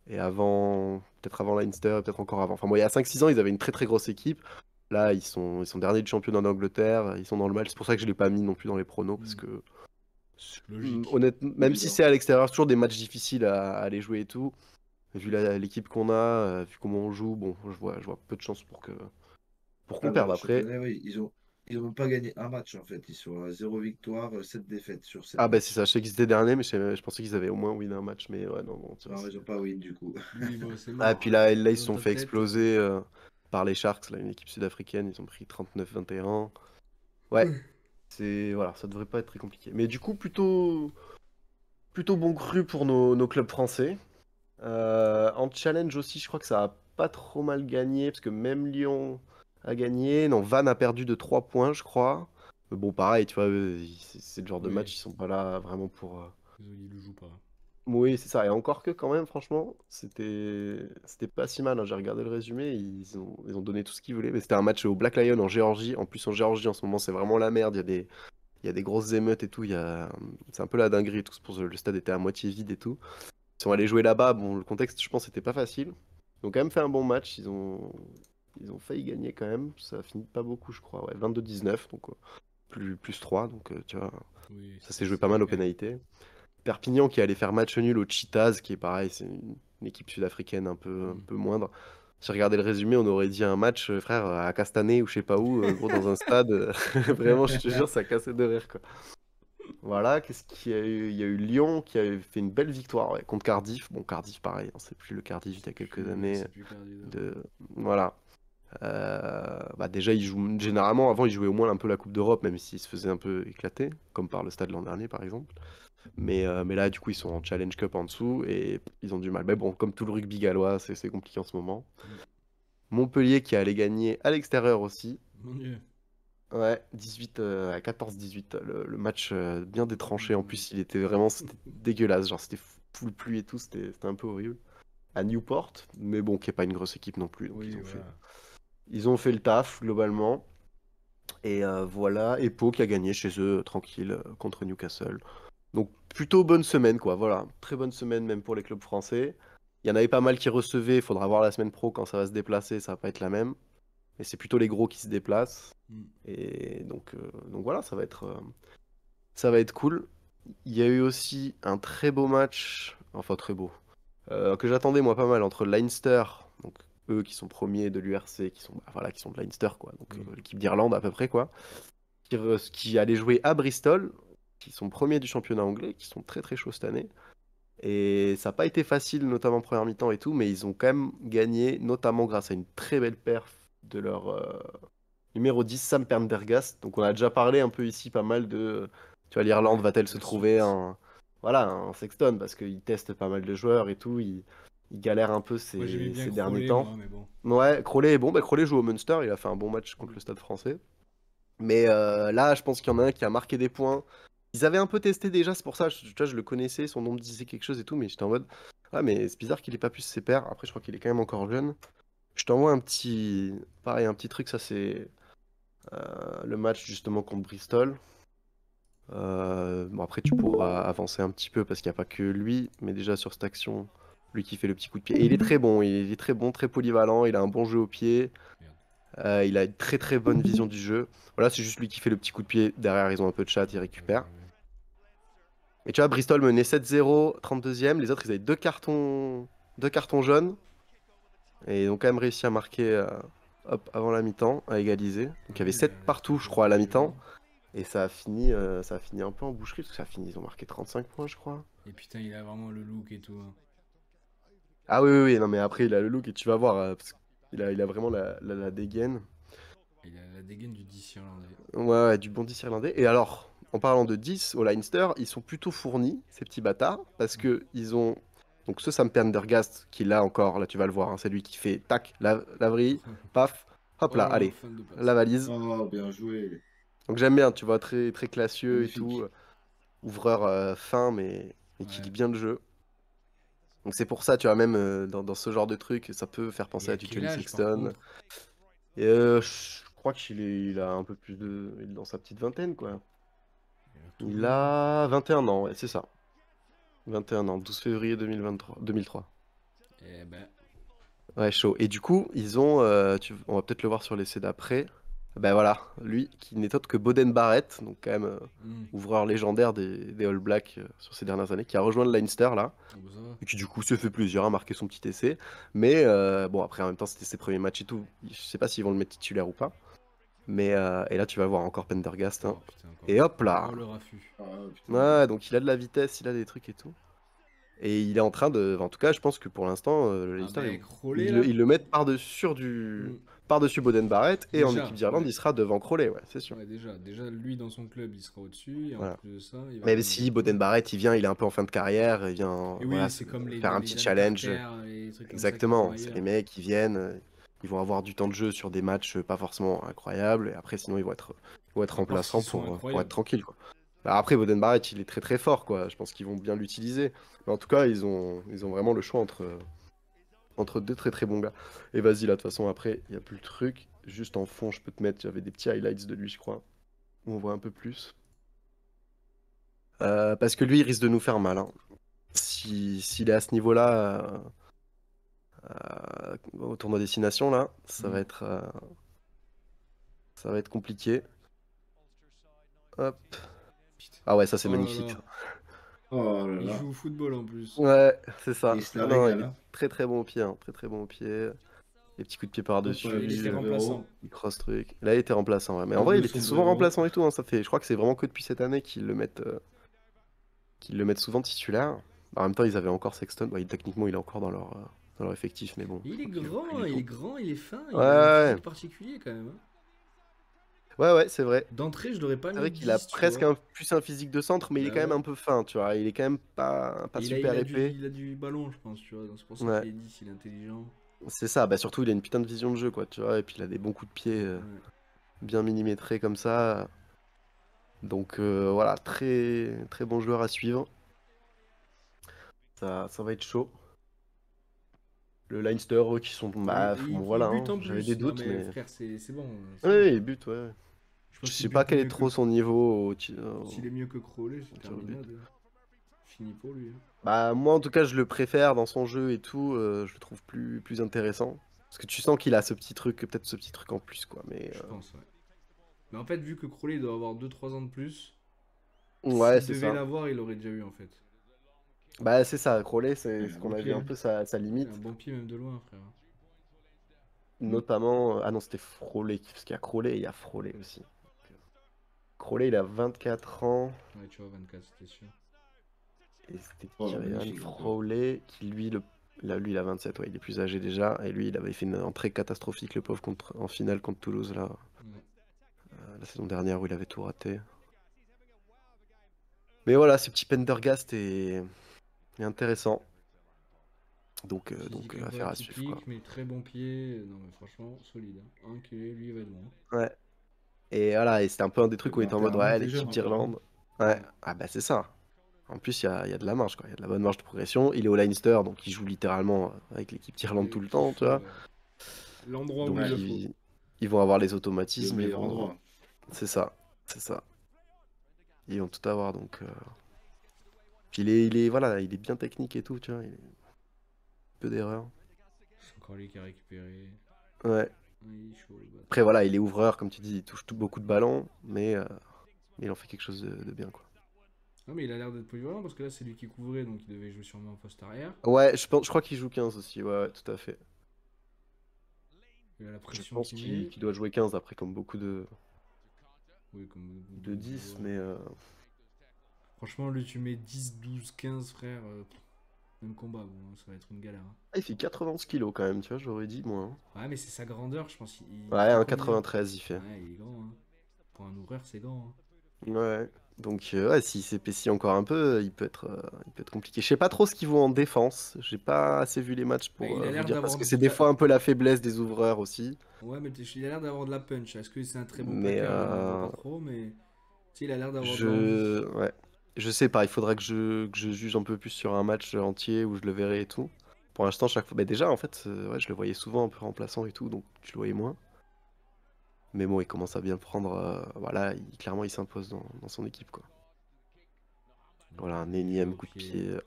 et peut-être avant Leinster, et peut-être encore avant. Enfin bon, il y a 5-6 ans, ils avaient une très très grosse équipe. Là, ils sont derniers du championnat d'Angleterre, ils sont dans le match. C'est pour ça que je ne l'ai pas mis non plus dans les pronos, parce Hmm, que logique. honnêtement, même si Évident. c'est à l'extérieur, c'est toujours des matchs difficiles à aller jouer et tout. Vu l'équipe qu'on a, vu comment on joue, bon, je vois peu de chances pour qu'on Ah, perde bah, cette après. année, oui, Ils n'ont pas gagné un match en fait. Ils sont à 0 victoire, 7 défaites sur 7 Ah bah c'est matchs. ça, je sais qu'ils étaient derniers, mais je pensais qu'ils avaient au moins win un match, mais ouais, non, non, tu vois, Non, ils n'ont pas win du coup. Lui, bon, c'est Ah, mort. puis là, ils se Dans sont ta fait tête. exploser par les Sharks, là, une équipe sud-africaine, ils ont pris 39-21. Ouais, c'est voilà, ça devrait pas être très compliqué. Mais du coup, plutôt bon cru pour nos clubs français. En challenge aussi, je crois que ça a pas trop mal gagné, parce que même Lyon a gagné. Non, Vannes a perdu de 3 points, je crois. Mais bon, pareil, tu vois, c'est le genre de Oui, match, ils sont pas là vraiment pour. il le joue pas. Oui, c'est ça. Et encore que quand même, franchement, c'était pas si mal, hein. J'ai regardé le résumé, ils ont donné tout ce qu'ils voulaient. Mais c'était un match au Black Lion en Géorgie. En plus, en Géorgie, en ce moment, c'est vraiment la merde. Il y a des grosses émeutes et tout. C'est un peu la dinguerie et tout. C'est pour ça que le stade était à moitié vide et tout. Ils sont allés jouer là-bas. Bon, le contexte, je pense, c'était pas facile. Ils ont quand même fait un bon match. Ils ont failli gagner quand même. Ça a fini pas beaucoup, je crois. Ouais, 22-19, donc plus 3. Donc, tu vois, Oui, ça s'est joué c'est pas mal aux quand même. pénalités. Perpignan qui allait faire match nul au Cheetahs, qui est pareil, c'est une équipe sud-africaine un peu moindre. J'ai regardé le résumé, on aurait dit un match, frère, à Castanet ou je sais pas où, gros, dans un stade. Vraiment, je te jure, ça cassait de rire, quoi. Voilà, qu'est-ce qu'il y a eu? Il y a eu Lyon qui avait fait une belle victoire ouais, contre Cardiff. Bon, Cardiff, pareil, hein, c'est plus le Cardiff d'il y a quelques années. C'est plus cardio. De... Voilà. Bah déjà, ils jouent généralement, avant, ils jouaient au moins un peu la Coupe d'Europe, même s'ils se faisaient un peu éclater, comme par le stade l'an dernier, par exemple. Mais là, du coup, ils sont en Challenge Cup en dessous et ils ont du mal. Mais bon, comme tout le rugby gallois, c'est compliqué en ce moment. Montpellier qui allait gagner à l'extérieur aussi. Mon Dieu. Ouais, 18 à 14-18. Le match bien détranché. En plus, c'était dégueulasse. Genre, c'était full pluie et tout. C'était un peu horrible. À Newport, mais bon, qui n'est pas une grosse équipe non plus. Donc, Oui, ils ont fait, voilà. ils ont fait le taf, globalement. Et voilà. Et Pau qui a gagné chez eux, tranquille, contre Newcastle. Donc plutôt bonne semaine, quoi. Voilà, très bonne semaine même pour les clubs français. Il y en avait pas mal qui recevaient. Il faudra voir la semaine pro quand ça va se déplacer. Ça va pas être la même. Mais c'est plutôt les gros qui se déplacent. Mm. Et donc voilà, ça va être cool. Il y a eu aussi un très beau match, enfin très beau, que j'attendais moi pas mal entre Leinster, donc eux qui sont premiers de l'URC, qui sont de Leinster quoi, donc Oui. l'équipe d'Irlande à peu près quoi, qui allait jouer à Bristol, qui sont premiers du championnat anglais, qui sont très très chauds cette année. Et ça n'a pas été facile, notamment en première mi-temps et tout, mais ils ont quand même gagné, notamment grâce à une très belle perf de leur numéro 10, Sam Prendergast. Donc on a déjà parlé un peu ici pas mal de, tu vois, l'Irlande Ouais, va-t-elle se la trouver suite. un Sexton, parce qu'ils testent pas mal de joueurs et tout, ils galèrent un peu Moi, j'aimais ces, bien ces derniers Crowley, temps. moi, mais bon. Ouais, Crowley est bon, bah, Crowley joue au Munster, il a fait un bon match contre Mm. le Stade français. Mais là, je pense qu'il y en a un qui a marqué des points. Ils avaient un peu testé déjà, c'est pour ça, tu vois, je le connaissais, son nom me disait quelque chose et tout, mais j'étais en mode, ah, mais c'est bizarre qu'il ait pas pu se séparer. Après, je crois qu'il est quand même encore jeune. Je t'envoie pareil, un petit truc, ça c'est le match justement contre Bristol. Bon, après, tu pourras avancer un petit peu parce qu'il n'y a pas que lui, mais déjà sur cette action, lui qui fait le petit coup de pied. Et il est très bon, il est très bon, très polyvalent, il a un bon jeu au pied. Merde. Il a une très très bonne vision du jeu. Voilà, c'est juste lui qui fait le petit coup de pied. Derrière, ils ont un peu de chat, ils récupèrent. Ouais. Et tu vois, Bristol menait 7-0, 32e. Les autres, ils avaient deux cartons jaunes. Et ils ont quand même réussi à marquer hop, avant la mi-temps, à égaliser. Donc il y avait Ouais, 7 la partout, touche je de crois, à la mi-temps. Bergeron. Et ça a fini un peu en boucherie, parce que ils ont marqué 35 points, je crois. Et putain, il a vraiment le look et tout. Hein. Ah oui, oui, oui, non, mais après, il a le look et tu vas voir, parce qu'il a vraiment la dégaine. Il a la dégaine du 10 irlandais. Ouais, ouais, du bon 10 irlandais. Et alors, en parlant de 10, au Leinster, ils sont plutôt fournis, ces petits bâtards, parce que ils ont. Donc ce Sam Prendergast, qui là encore, là tu vas le voir, hein, c'est lui qui fait tac, la vrille, paf, hop là, Oh, allez, fan de la passe. valise. Oh, bien joué. Donc j'aime bien, tu vois, très, très classieux et tout, Magnifique. ouvreur fin, mais qui lit Ouais. bien le jeu. Donc c'est pour ça, tu vois, même dans ce genre de truc, ça peut faire Et penser à à du quel Johnny âge, par Sexton. contre? Et je crois il a un peu plus de. Il est dans sa petite vingtaine, quoi. Il a l'air tout Il jeune. a 21 ans, ouais, c'est ça. 21 ans, 12 février 2003. Eh ben. Ouais, chaud. Et du coup, on va peut-être le voir sur l'essai d'après. Ben voilà, lui qui n'est autre que Boden Barrett, donc quand même Hmm. ouvreur légendaire des All Blacks sur ces dernières années, qui a rejoint le Leinster là, Oh, bah, ça va. et qui du coup se fait plaisir à marquer son petit essai. Mais bon, après en même temps, c'était ses premiers matchs et tout. Je sais pas s'ils vont le mettre titulaire ou pas. Et là, tu vas voir encore Pendergast. Hein. Oh, putain, encore. Et hop là. Oh, le raffut. Ah, putain. Ouais, donc il a de la vitesse, il a des trucs et tout. Et il est en train de. En tout cas, je pense que pour l'instant, le Ah, Leinster, bah, Crowley, ils là. le mettent par-dessus Boden Barrett. Et en Déjà, équipe d'Irlande, ouais. il sera devant Crowley, ouais, c'est sûr. Ouais, déjà, lui, dans son club, il sera au-dessus. Et en Voilà. plus de ça, il va Mais gagner si des Boden points. Barrett, il vient, il est un peu en fin de carrière, il vient Et voilà, oui, c'est comme faire un les petit Dan challenge. Carter et des trucs comme ça qui Exactement, vont c'est ailleurs. les mecs qui viennent, ils vont avoir du temps de jeu sur des matchs pas forcément incroyables, et après sinon ils vont être À part s'ils remplaçants sont pour être incroyables. tranquilles, quoi. Bah, après Boden Barrett, il est très très fort, quoi. Je pense qu'ils vont bien l'utiliser. Mais en tout cas, ils ont vraiment le choix entre deux très très bons gars. Et vas-y, là, de toute façon, après, il n'y a plus le truc. Juste en fond, je peux te mettre, j'avais des petits highlights de lui, je crois, où on voit un peu plus. Parce que lui, il risque de nous faire mal. Hein. S'il est à ce niveau-là, au tournoi destination, là, ça va être compliqué. Hop. Putain. Ah ouais, ça c'est Oh là magnifique. là. Ça. Oh là Il là. joue au football en plus. Ouais, c'est ça. Il se la Non, il régale. est Hein. très très bon au pied, hein, très très bon au pied. Les petits coups de pied Top Et il était par-dessus, remplaçant. il cross truc. Là, il était remplaçant, ouais. Mais en vrai, Double il était souvent sombrero. remplaçant et tout. Hein, je crois que c'est vraiment que depuis cette année qu'ils le mettent souvent titulaire. En même temps, ils avaient encore Sexton. Bon, techniquement, il est encore dans leur effectif, mais bon, Et je il est crois qu'il joue plus grand, du il est tout. grand, il est fin, Ouais, il a un ouais, physique particulier quand même. Hein. ouais, c'est vrai. D'entrée, je l'aurais pas C'est mis vrai qu'il a 10, tu presque vois. plus un physique de centre, mais il est Bah quand même ouais. un peu fin, tu vois. Il est quand même pas Et super épais. il a du ballon, je pense, tu vois. Donc c'est pour ça Ouais, qu'il est 10, il est intelligent. c'est ça. Bah surtout, il a une putain de vision de jeu, quoi, tu vois. Et puis il a des bons coups de pied Ouais. bien millimétrés comme ça. Donc voilà, très très bon joueur à suivre. Ça va être chaud. Le Leinster, eux, qui sont. Bah, Et bon, il voilà, bute hein, en j'avais plus. des Non doutes, mais mais. frère, c'est bon. C'est bon. Oui, il bute, ouais. Je Je pense qu'il sais pas bute quel est mieux que. trop son niveau S'il est mieux que Crowley, c'est au tir au but. terminade. Fini pour lui. Hein. Bah, moi, en tout cas, je le préfère dans son jeu et tout. Je le trouve plus intéressant. Parce que tu sens qu'il a ce petit truc, peut-être ce petit truc en plus, quoi. Mais Je pense, ouais. Mais en fait, vu que Crowley doit avoir 2-3 ans de plus, ouais, s'il c'est devait ça. l'avoir, il aurait déjà eu en fait. Bah, c'est ça. Crowley, c'est Ouais, ce un qu'on bon a vu pied. un Hein. peu sa Il a un limite. bon pied même de loin, frère. Mm. Notamment. Ah non, c'était Froley. Parce qu'il y a Crowley et il y a Froley aussi. Crowley, il a 24 ans. Ouais, tu vois, 24, c'était sûr. Et c'était Oh, Kyrian magnifique encore. Froley qui, lui, il a 27. Ouais, il est plus âgé déjà. Et lui, il avait fait une entrée catastrophique, le pauvre, en finale contre Toulouse, là. Ouais. La saison dernière où il avait tout raté. Mais voilà, ce petit Pendergast est intéressant. Donc, Physique un peu affaire à suivre, quoi. atypique, mais très bon pied. Non, mais franchement, solide. Hein. Enculé, lui, il va être bon. Ouais. Et voilà, et c'était un peu un des Le trucs où il était en mode, tempérament ouais, des jeunes l'équipe encore. Hein. d'Irlande. Ouais, Ouais. ah bah c'est ça. En plus, il y a de la marge, quoi. Il y a de la bonne marge de progression. Il est au Leinster, donc il joue littéralement avec l'équipe d'Irlande tout Le le qu'il temps, tu faut, vois. ouais. L'endroit où il Donc, Ouais, le faut. ils vont avoir les le automatismes, meilleur endroit. c'est ça, c'est ça. Ils vont tout avoir, donc. Puis voilà, il est bien technique et tout, tu vois. Il a peu d'erreurs. C'est encore lui qui a récupéré. Ouais. Ouais, il est chaud, le bâtard. Après, voilà, il est ouvreur, comme tu dis, il touche beaucoup de ballons, mais il en fait quelque chose de bien, quoi. Ah, mais il a l'air d'être polyvalent parce que là, c'est lui qui couvrait, donc il devait jouer sûrement en poste arrière. Ouais, je crois qu'il joue 15 aussi, ouais, tout à fait. Il a la Je pression pense qu'il met. qu'il doit jouer 15 après, comme beaucoup Oui, comme de 10, joueurs. mais. Franchement, lui, tu mets 10, 12, 15, frère. Même combat, bon, ça va être une galère. Hein. Ah, il fait 91 kilos quand même, tu vois, j'aurais dit moins. Ouais, mais c'est sa grandeur, je pense. Il Ouais, fait un combien? 93 il fait. Ouais, il est grand. Hein. Pour un ouvreur, c'est grand. Hein. Ouais. Donc, ouais, s'il s'épaissit encore un peu, il peut être compliqué. Je sais pas trop ce qu'il vaut en défense. J'ai pas assez vu les matchs Bah, pour il a vous l'air dire, parce d'avoir que c'est des fois un peu la faiblesse des ouvreurs aussi. Ouais, mais il a l'air d'avoir de la punch. Est-ce que c'est un très bon Mais plaqueur? On n'en voit pas trop, mais tu sais, il a l'air d'avoir de l'envie. ouais. Je sais pas, il faudra que je juge un peu plus sur un match entier où je le verrai et tout. Pour l'instant, chaque fois. Bah, déjà, en fait, ouais, je le voyais souvent un peu remplaçant et tout, donc je le voyais moins. Mais bon, il commence à bien prendre. Voilà, clairement, il s'impose dans son équipe, quoi. Voilà, un Il va énième au coup de pied. pied.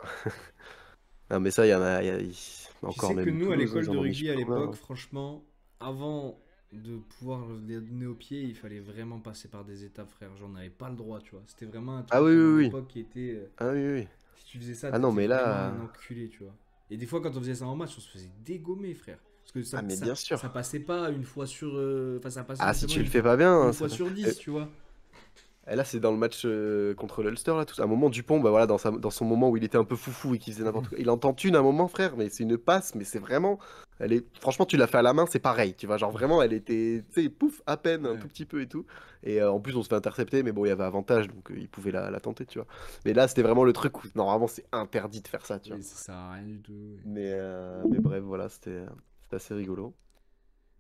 Non, mais ça, il y en a, Tu encore, sais que même nous, à Toulouse, hein, l'école ils de en ont mis je rugby sais à pas combien. l'époque, Hein. franchement, avant de pouvoir les donner au pied, il fallait vraiment passer par des étapes, frère. J'en avais pas le droit, tu vois. C'était vraiment un Ah truc oui, à oui, mon oui. époque qui était. Ah oui, oui. Si tu faisais ça, Ah non, t'étais mais vraiment là. un enculé, tu vois. Et des fois, quand on faisait ça en match, on se faisait dégommer, frère. Parce que Ah, mais bien sûr. ça passait pas une fois sur. Enfin, ça passait Ah, si justement tu le fais pas bien, une ça fois fait- sur 10, tu vois. Et là, c'est dans le match contre l'Ulster, là, tout ça. À un moment, Dupont, bah voilà, dans son moment où il était un peu foufou et qu'il faisait n'importe quoi. Il entend une à un moment, frère, mais c'est une passe, mais c'est vraiment. Franchement, tu l'as fait à la main, c'est pareil, tu vois. Genre vraiment, elle était, tu sais, pouf, à peine, un Ouais. tout petit peu et tout. Et en plus, on se fait intercepter, mais bon, il y avait avantage, donc il pouvait la tenter, tu vois. Mais là, c'était vraiment le truc où, normalement, c'est interdit de faire ça, tu vois. Oui, ça sert à rien du tout. Mais bref, voilà, c'était assez rigolo.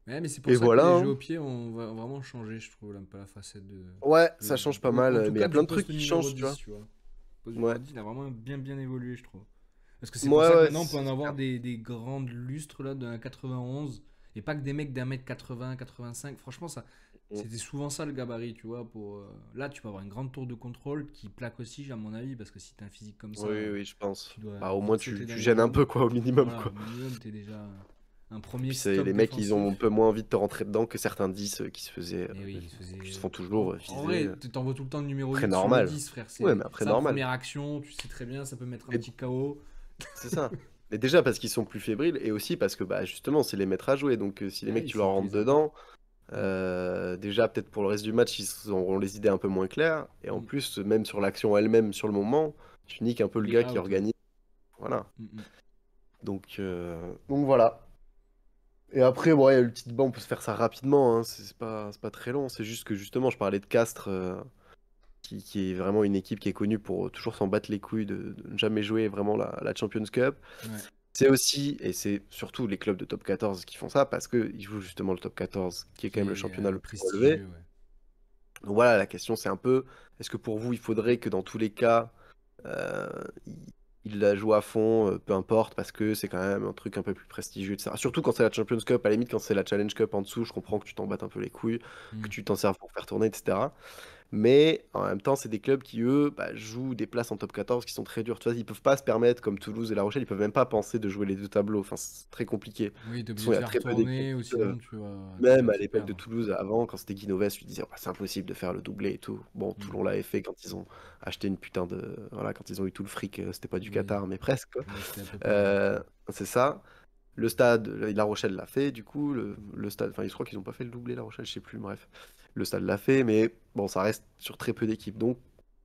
Mais c'est pour Et ça que voilà, les jeux hein. au pied ont vraiment changé, je trouve, un peu la facette Ouais, ça change pas mal, En tout mais il y cas, a plein du de trucs poste qui numéro changent, tu 10, vois. tu vois. Le poste Ouais, numéro 10, il a vraiment bien évolué, je trouve. Parce que c'est pour ouais, ça que ouais, maintenant, on peut en c'est avoir clair. des grandes lustres, là, d'un 91, et pas que des mecs d'un mètre 80, 85. Franchement, Mm. c'était souvent ça, le gabarit, tu vois. Là, tu peux avoir une grande tour de contrôle qui plaque aussi, à mon avis, parce que si t'as un physique comme ça, Oui, oui, je pense. tu dois Bah, au moins, vite sauter dans tu les gênes un jambes. peu, quoi, au minimum, Voilà, quoi. au minimum, t'es déjà un Et premier puis, stop les mecs, ils ont un défensif. peu moins envie de te rentrer dedans que certains 10 Et oui, il faisait. qui se font toujours En viser. vrai, t'envoies tout le temps le numéro Après, 8 sur le normal. 10, frère. Ouais, C'est mais après, sa normal. première action, tu sais très bien, ça peut mettre un Et petit KO. c'est ça. Mais déjà parce qu'ils sont plus fébriles et aussi parce que, bah, justement, c'est les mettre à jouer. Donc, si les Ah mecs, oui, tu leur tu rentres les as. dedans, Mm. déjà, peut-être pour le reste du match, ils auront les idées un peu moins claires. Et en Mm. plus, même sur l'action elle-même, sur le moment, tu niques un peu le Il est gars qui out, ouais. organise. Voilà. Mm. Donc voilà. Et après, ouais, le petit banc, on peut se faire ça rapidement, hein, c'est pas très long. C'est juste que justement, je parlais de Castres, qui est vraiment une équipe qui est connue pour toujours s'en battre les couilles de ne jamais jouer vraiment la Champions Cup. Ouais. C'est aussi, et c'est surtout les clubs de top 14 qui font ça, parce qu'ils jouent justement le top 14, qui est quand Qui même le est championnat le plus relevé. prestigieux, ouais. Donc voilà, la question c'est un peu, est-ce que pour vous, il faudrait que dans tous les cas, euh, il, il la joue à fond, peu importe, parce que c'est quand même un truc un peu plus prestigieux, etc. Surtout quand c'est la Champions Cup, à la limite, quand c'est la Challenge Cup en dessous, je comprends que tu t'en battes un peu les couilles, que Mm. tu t'en serves pour faire tourner, etc. Mais en même temps, c'est des clubs qui, eux, bah, jouent des places en top 14 qui sont très dures. Tu vois, ils peuvent pas se permettre, comme Toulouse et La Rochelle, ils peuvent même pas penser de jouer les deux tableaux. Enfin, c'est très compliqué. De toute Oui, t'es obligé façon, il de y a faire très peu d'équipes tourner, ou qui peuvent. sinon tu Même vas à t'y l'époque de perdre. Toulouse, avant, quand c'était Guinoves, tu disais, oh, c'est impossible de faire le doublé et tout. Bon, Mm. Toulon l'avait fait quand ils ont acheté une putain de. Voilà, quand ils ont eu tout le fric, c'était pas du Oui, Qatar, mais presque, quoi. mais c'était à peu près pareil. Euh, c'est ça. Le stade, La Rochelle l'a fait, du coup, le stade, enfin, je crois qu'ils n'ont pas fait le doublé, La Rochelle, je sais plus, bref. Le stade l'a fait, mais bon, ça reste sur très peu d'équipes. Donc,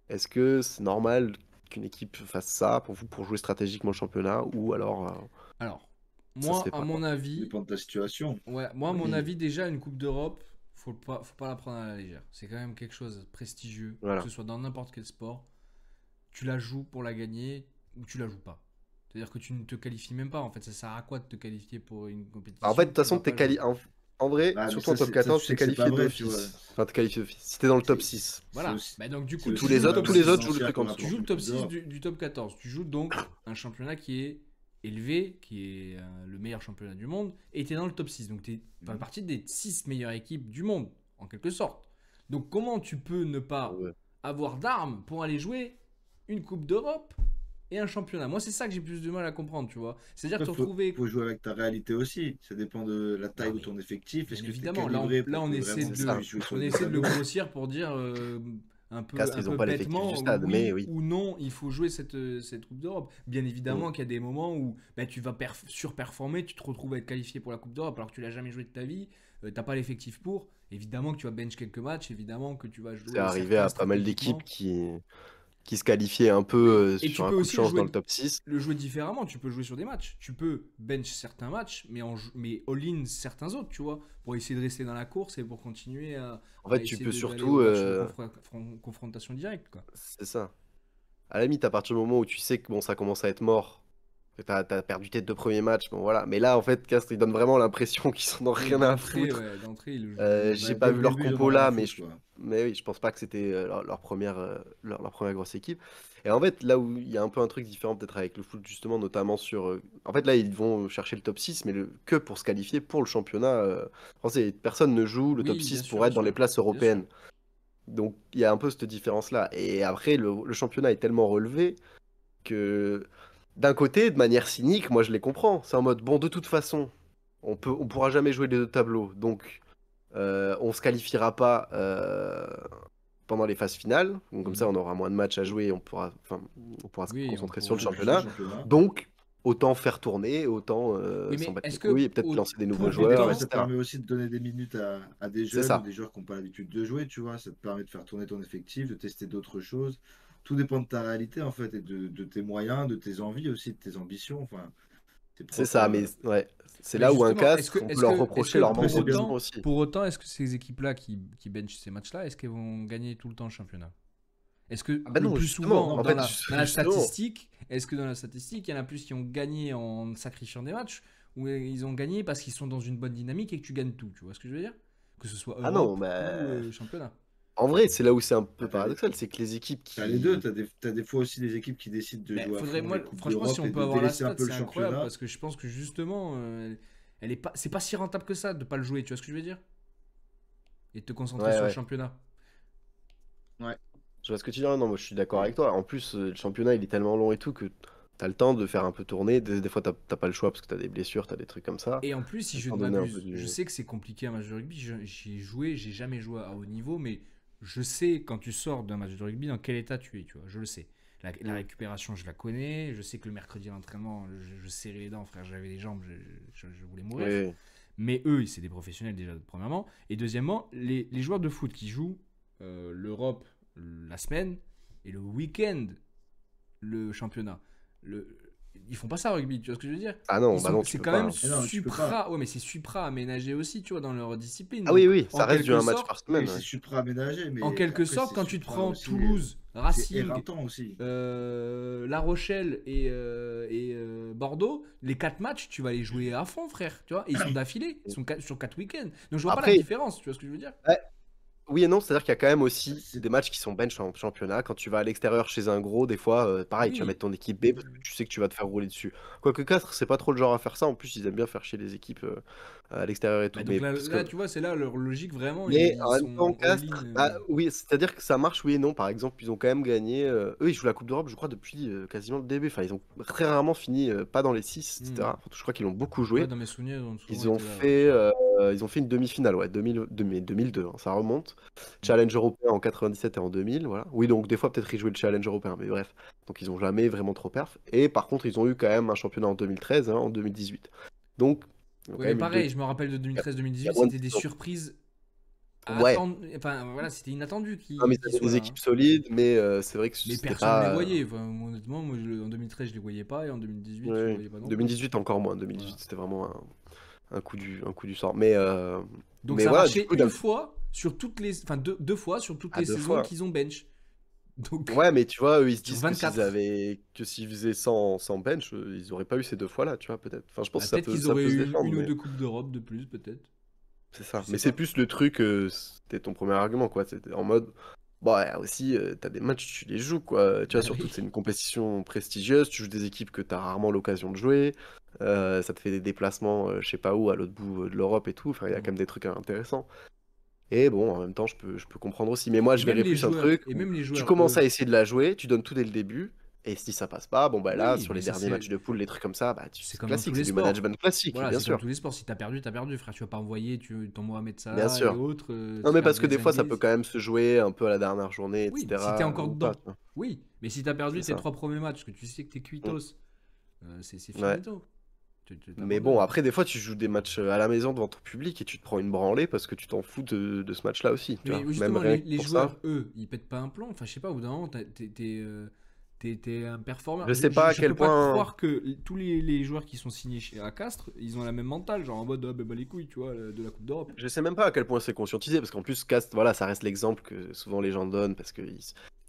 est-ce que c'est normal qu'une équipe fasse ça pour vous, pour jouer stratégiquement le championnat, ou alors Alors, ça se moi, fait à pas, quoi? mon Ça avis, dépend de la situation. ouais, moi, à mon Oui, avis, déjà, une Coupe d'Europe, faut pas la prendre à la légère. C'est quand même quelque chose de prestigieux, que voilà. ce soit dans n'importe quel sport. Tu la joues pour la gagner ou tu la joues pas. C'est-à-dire que tu ne te qualifies même pas. En fait, ça sert à quoi de te qualifier pour une En fait, de compétition toute que tu façon, vas pas jouer? en vrai, Ah, mais surtout en top ça, tu 14, sais t'es que c'est pas qualifié vrai, tu vois. d'office. Enfin, t'es qualifié d'office. Si t'es dans le top C'est 6. c'est Voilà. aussi, Bah donc du c'est coup, tu Tous aussi joues les le autres, top tous les 6 autres jouent du, le financière truc en comme la dessous. tu joues le prochaine top Coupe 6 d'Europe. du top 14. Tu joues donc un championnat qui est élevé, qui est le meilleur championnat du monde, et tu es dans le top 6. Donc tu fais Mhm. partie des 6 meilleures équipes du monde, en quelque sorte. Donc comment tu peux ne pas Ouais. avoir d'armes pour aller jouer une Coupe d'Europe et un championnat? Moi, c'est ça que j'ai plus de mal à comprendre, tu vois. C'est-à-dire Après, te retrouver. faut jouer avec ta réalité aussi. Ça dépend de la Non, taille de mais ton effectif. bien Est-ce que tu es évidemment, calibré là pour on que essaie vraiment C'est tu de, ça. puisses jouer sur on les deux essaie de le tableaux? grossir pour dire Castres, un ils ont peu pas l'effectif du bêtement, stade, mais oui oui. ou non, il faut jouer cette Coupe d'Europe. Bien Mm. évidemment qu'il y a des moments où bah, tu vas surperformer, tu te retrouves à être qualifié pour la Coupe d'Europe alors que tu l'as jamais joué de ta vie, t'as pas l'effectif pour. Évidemment que tu vas bench quelques matchs, évidemment que tu vas C'est jouer arrivé certains à pas mal d'équipes stratégiquement. qui se qualifiaient un peu Oui, et tu sur un peux coup de aussi le chance dans jouer, le top 6. différemment. Tu peux jouer sur des matchs. Tu peux bench certains matchs, mais all-in certains autres, tu vois, pour essayer de rester dans la course et pour continuer En à fait, tu essayer peux d'aller surtout. au match de confrontation directe, quoi. C'est ça. À la limite, à partir du moment où tu sais que bon, ça commence à être mort, que t'as perdu tes deux premiers matchs, bon voilà. Mais là, en fait, Castres, ils donnent vraiment l'impression qu'ils sont dans Oui, rien à d'entrée, foutre. ouais, d'entrée, il le joue. J'ai Bah, pas dès vu le leur début, ils en ont compo rien à là, foutre, quoi. mais oui, je pense pas que c'était leur première, leur première grosse équipe. Et en fait, là où il y a un peu un truc différent peut-être avec le foot, justement, notamment sur. En fait, là, ils vont chercher le top 6 mais que pour se qualifier pour le championnat français. Personne ne joue le top Oui, 6 bien pour être dans les sûr, places bien sûr. européennes. Donc, il y a un peu cette différence-là. Et après, le championnat est tellement relevé que d'un côté, de manière cynique, moi je les comprends. C'est en mode, bon, de toute façon, on pourra jamais jouer les deux tableaux, donc on se qualifiera pas pendant les phases finales. Donc comme ça, Mhm. on aura moins de matchs à jouer, on pourra se Oui, on concentrer sur le pourra. Focus sur le championnat. championnat. Donc, autant faire tourner, autant Oui, s'en mais battre les est-ce que couilles et peut-être lancer des nouveaux pour Et des joueurs, fois, autant, ça etc. permet aussi de donner des minutes à des C'est jeunes ou ça. des joueurs qui n'ont pas l'habitude de jouer, tu vois. Ça te permet de faire tourner ton effectif, de tester d'autres choses. Tout dépend de ta réalité, en fait, et de tes moyens, de tes envies aussi, de tes ambitions. Enfin, c'est C'est propre ça, à... mais ouais. C'est mais là où un justement, castre, on peut leur est-ce reprocher que leur Après, manque c'est bien. d'ambition aussi. pour autant, est-ce que ces équipes-là qui benchent ces matchs-là, est-ce qu'elles vont gagner tout le temps le championnat? Est-ce que Ah bah le non, plus justement. souvent Non, En dans fait, la, dans la justement. statistique, est-ce que dans la statistique, il y en a plus qui ont gagné en sacrifiant des matchs ou ils ont gagné parce qu'ils sont dans une bonne dynamique et que tu gagnes tout, tu vois ce que je veux dire? Que ce soit Ah non, Europe ou bah. championnat. En vrai, c'est là où c'est un peu Ah, paradoxal, c'est que les équipes t'as les deux. qui. T'as des fois aussi des équipes qui décident de Mais jouer à faudrait, fond les moi, Coupes franchement, si d'Europe on et peut de avoir la délaisser un stat, peu le c'est incroyable championnat. parce que je pense que justement, elle est pas, c'est pas si rentable que ça de pas le jouer, tu vois ce que je veux dire? Et de te concentrer Ouais, sur le ouais. championnat. Ouais. Je vois ce que tu dis. Non, moi je suis d'accord Et avec toi. En plus, le championnat il est tellement long et tout que t'as le temps de faire un peu tourner. Des fois, t'as pas le choix parce que t'as des blessures, t'as des trucs comme ça. Et en plus, T'as si le je temps ne de donner un peu m'abuse, du. je sais que c'est compliqué un match de rugby. J'y ai joué, j'ai jamais joué à haut niveau, mais je sais quand tu sors d'un match de rugby dans quel état tu es, tu vois. Je le sais. La Mm. récupération, je la connais. Je sais que le mercredi à l'entraînement, je serrais les dents, frère. J'avais les jambes, je voulais Oui, mourir. oui. Mais eux, c'est des professionnels déjà, premièrement. Et deuxièmement, les joueurs de foot qui jouent l'Europe la semaine et le week-end le championnat. Le, ils font pas ça rugby, tu vois ce que je veux dire? Ah non, bah non, tu C'est peux quand pas, même hein. non, tu peux pas. supra, ouais, mais c'est supra aménagé aussi, tu vois, dans leur discipline. Ah oui, Donc, oui, en ça reste du quelque un match par sorte, Oui, semaine, c'est ouais. supra-aménagé, en mais quelque après, sorte, c'est quand tu te supra prends aussi. Toulouse, C'est Racing, éreintant aussi. La Rochelle et Bordeaux, les 4 matchs, tu vas les jouer à fond, frère, tu vois. Et ils sont d'affilée, ils sont sur 4 week-ends. Donc je vois pas la Après, différence, tu vois ce que je veux dire? ouais, oui et non, c'est-à-dire qu'il y a quand même aussi C'est... des matchs qui sont bench en championnat. Quand tu vas à l'extérieur chez un gros, des fois, pareil, tu vas mettre Oui. ton équipe B parce que tu sais que tu vas te faire rouler dessus. Quoique 4, c'est pas trop le genre à faire ça. En plus, ils aiment bien faire chier les équipes à l'extérieur et Bah tout. donc Mais là, parce là, que tu vois, c'est là leur logique, vraiment, mais ils en même temps, sont all-in. Castres, bah, oui, c'est-à-dire que ça marche, oui et non. Par exemple, ils ont quand même gagné. Eux, ils jouent la Coupe d'Europe, je crois, depuis quasiment le début. Enfin, ils ont très rarement fini pas dans les 6, Hmm. etc. Enfin, je crois qu'ils ont beaucoup Ouais, joué. dans mes souvenirs, ils ont souvent Ils ont été là, ouais. fait, ils ont fait une demi-finale, ouais, 2002, hein, ça remonte. Challenge européen en 97 et en 2000, voilà. Oui, donc des fois peut-être ils jouaient le challenge européen, mais bref. Donc ils ont jamais vraiment trop perf. Et par contre, ils ont eu quand même un championnat en 2013, hein, en 2018. Donc, ils ont Oui, quand mais même eu deux. pareil, je me rappelle de Il y a 2013-2018, moins de c'était des saisons. surprises Ouais, attendues. Enfin, voilà, c'était inattendu non, mais qu'ils c'était soient des là, équipes hein. solides, mais c'est vrai que Mais c'était personne ne les pas. voyait. Enfin, honnêtement, moi, en 2013, je les voyais pas, et en 2018, je les Ouais, voyais pas non plus. 2018 encore moins. Voilà. 2018, c'était vraiment un coup du sort. Donc Mais ça a voilà, du marché coup, une fois sur toutes les. Enfin, deux fois sur toutes à les deux saisons fois. qu'ils ont bench. Donc, Ouais, mais tu vois, eux, ils se sur disent quatre. que s'ils faisaient sans bench, ils auraient pas eu ces deux fois-là, tu vois, peut-être. Enfin, je pense Bah, que ça peut-être peut, qu'ils ça auraient peut se eu défendre, une ou mais deux Coupes d'Europe de plus, peut-être. c'est Je ça. sais Mais c'est pas. plus le truc, c'était ton premier argument, quoi. C'était en mode, bon, ouais, aussi, t'as des matchs, tu les joues, quoi. Tu Bah vois, surtout que c'est oui. une compétition prestigieuse, tu joues des équipes que t'as rarement l'occasion de jouer, ça te fait des déplacements, je sais pas où, à l'autre bout de l'Europe et tout. Enfin, il y a quand Mm. même des trucs intéressants. Et bon, en même temps, je peux comprendre aussi. Mais moi, Et je même verrais les plus un joueurs, truc et où même les tu joueurs, commences eux. à essayer de la jouer, tu donnes tout dès le début, et si ça passe pas, bon bah là, Oui, sur mais les ça, derniers matchs c'est. de poule, les trucs comme ça, bah C'est c'est comme dans tous classique, les c'est du sports. management classique, Voilà, bien c'est comme sûr. tous les sports. Si t'as perdu, t'as perdu, frère. Tu vas pas envoyer ton Mohamed Bien Salah et sûr. autres Non, te mais faire parce que des fois, ça dézinguer. peut quand même se jouer un peu à la dernière journée, Oui, mais si t'es etc. encore Ou pas, dedans. tu vois. Oui, mais si t'as perdu C'est tes ça. 3 premiers matchs, que tu sais que t'es Mm. cuitos, c'est Ouais. finito. Tu Mais bon, t'abandonnes. après, des fois, tu joues des matchs à la maison devant ton public et tu te prends une branlée parce que tu t'en fous de ce match-là aussi, tu Mais vois. Même justement, rien les, que les pour ça. joueurs, eux, ils pètent pas un plomb. Enfin, je sais pas, au bout d'un moment, t'es un performeur. Je Je, sais je, pas à je quel peux pas point. croire que tous les joueurs qui sont signés à Castres, ils ont la même mentale, genre en mode, ah, bah les couilles, tu vois, de la Coupe d'Europe. Je sais même pas à quel point c'est conscientisé, parce qu'en plus, Cast, voilà, ça reste l'exemple que souvent les gens donnent, parce qu'ils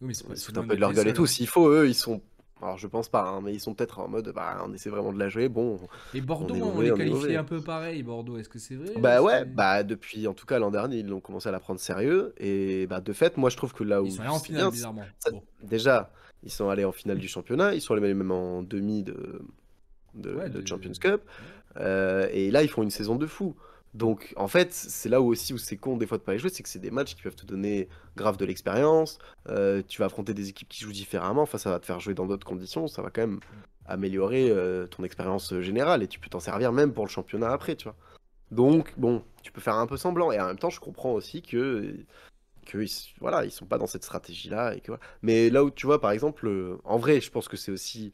Oui, mais ils se c'est foutent un loin peu de d'être leur les gueule et seuls, tout. hein. S'il faut, eux, ils sont. Alors, je pense pas, hein, mais ils sont peut-être en mode, bah, on essaie vraiment de la jouer, bon, Mais on Bordeaux, est moi, on mauvais, les on est qualifiait mauvais. un peu pareil, Bordeaux. Est-ce que c'est vrai? Bah ouais, bah depuis, en tout cas l'an dernier, ils ont commencé à la prendre sérieux, et bah de fait, moi je trouve que là Ils où sont allés en c'est finale, bien, bizarrement. ça- Bon, déjà, ils sont allés en finale du championnat, ils sont allés même en demi ouais, de Champions Cup. ouais. Et là, ils font une saison de fou. Donc, en fait, c'est là où aussi où c'est con des fois de pas les jouer, c'est que c'est des matchs qui peuvent te donner grave de l'expérience. Tu vas affronter des équipes qui jouent différemment. Enfin, ça va te faire jouer dans d'autres conditions. Ça va quand même améliorer ton expérience générale et tu peux t'en servir même pour le championnat après, tu vois. Donc, bon, tu peux faire un peu semblant. Et en même temps, je comprends aussi voilà, ils sont pas dans cette stratégie-là. Et que, voilà. Mais là où tu vois, par exemple, en vrai, je pense que c'est aussi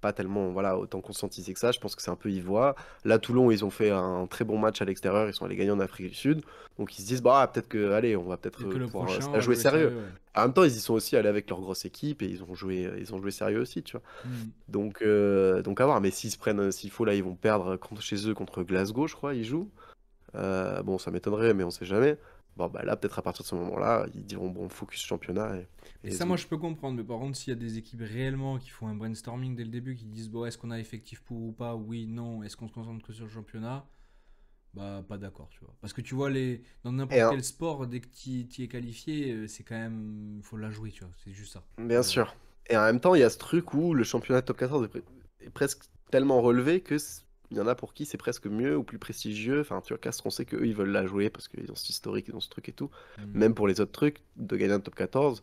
pas tellement voilà, autant conscientisé que ça. Je pense que c'est un peu ivoire. Là, Toulon, ils ont fait un très bon match à l'extérieur. Ils sont allés gagner en Afrique du Sud. Donc ils se disent, bah, peut-être que, allez, on va peut-être Peut-être que le pouvoir prochain, se on la va jouer jouer sérieux. sérieux, ouais. En même temps, ils y sont aussi allés avec leur grosse équipe et ils ont joué sérieux aussi, tu vois. Donc à voir. Mais s'ils se prennent, s'il faut, là, ils vont perdre chez eux contre Glasgow, je crois, ils jouent. Bon, ça m'étonnerait, mais on sait jamais. Bon, bah là, peut-être à partir de ce moment-là, ils diront, bon, focus championnat. Et ça, moi, je peux comprendre. Mais par contre, s'il y a des équipes réellement qui font un brainstorming dès le début, qui disent, bon, est-ce qu'on a effectif pour ou pas? Oui, non. Est-ce qu'on se concentre que sur le championnat? Bah, pas d'accord, tu vois. Parce que tu vois, dans n'importe Et un- quel sport, dès que tu es qualifié, c'est quand même. Faut la jouer, tu vois. C'est juste ça. Bien sûr. Et en même temps, il y a ce truc où le championnat top 14 est presque tellement relevé que il y en a pour qui c'est presque mieux ou plus prestigieux. Enfin, tu vois, Castres, on sait qu'eux, ils veulent la jouer parce qu'ils ont cet historique, ils ont ce truc et tout. Même pour les autres trucs, de gagner un top 14,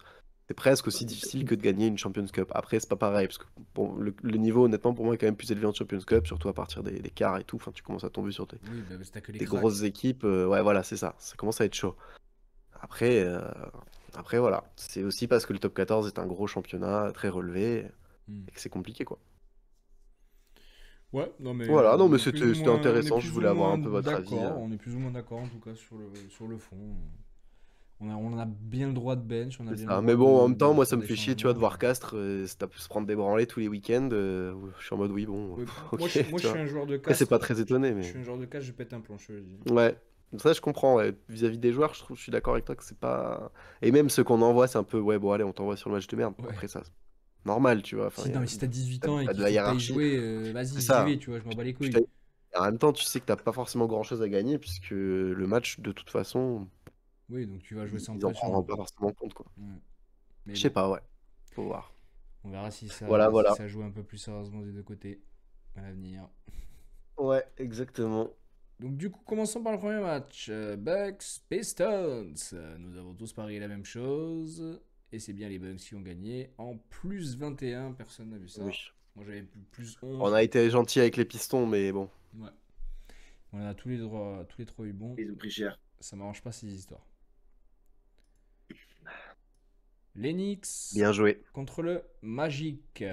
c'est presque aussi difficile que de gagner une Champions Cup. Après, c'est pas pareil, parce que bon, le niveau, honnêtement, pour moi, est quand même plus élevé en Champions Cup, surtout à partir des quarts et tout. Enfin, tu commences à tomber sur Oui, bah, t'as que les des cracks. grosses équipes. Ouais, voilà, c'est ça. Ça commence à être chaud. Après, voilà. C'est aussi parce que le top 14 est un gros championnat très relevé Hmm. et que c'est compliqué, quoi. Ouais, non mais Voilà, non, mais on est plus ou c'était moins- on est intéressant. plus Je ou voulais avoir moins un peu votre avis. d'accord. On est plus ou moins d'accord en tout cas sur le fond. On a bien le droit de bench, on a C'est bien le ça. droit Mais bon, en même temps, de moi, ça faire me des fait chier, tu vois, de changements. voir Castres se prendre des branlées tous les week-ends. Je suis en mode, oui, bon, Ouais, ok, moi, tu je suis vois. un joueur de Après, c'est castre. pas très étonné, Je mais... suis un joueur de castre, je pète un plomb, je te le dis. Ouais, ça, je comprends. Ouais. Vis-à-vis des joueurs, je suis d'accord avec toi que c'est pas... Et même ceux qu'on envoie, c'est un peu, ouais, bon, allez, on t'envoie sur le match de merde. Ouais. Après, ça, c'est normal, tu vois. Enfin, Non, mais si t'as 18 ans et t'as de qu'il la faut que t'ailles hiérarchie. jouer, C'est vas-y, j'y ça. vais, tu vois, je m'en bats les Tu couilles. t'as- En même temps, tu sais que t'as pas forcément grand-chose à gagner, puisque le match, de toute façon, Oui, donc tu vas jouer sans ils en prendront pression. pas forcément compte, quoi. Ouais. Mais Je sais bon, pas, ouais. Faut voir. on verra si Voilà, si voilà. ça joue un peu plus sérieusement des deux côtés à l'avenir. Ouais, exactement. Donc du coup, commençons par le premier match. Bucks Pistons. Nous avons tous parié la même chose. Et c'est bien les Bucks qui ont gagné. En plus 21, personne n'a vu ça. Oui. Moi j'avais plus On 11. a été gentil avec les pistons, mais bon. Ouais. On a tous les trois eu bon. Ils ont pris cher. Ça m'arrange pas ces histoires. Les Knicks Bien joué. contre le Magic.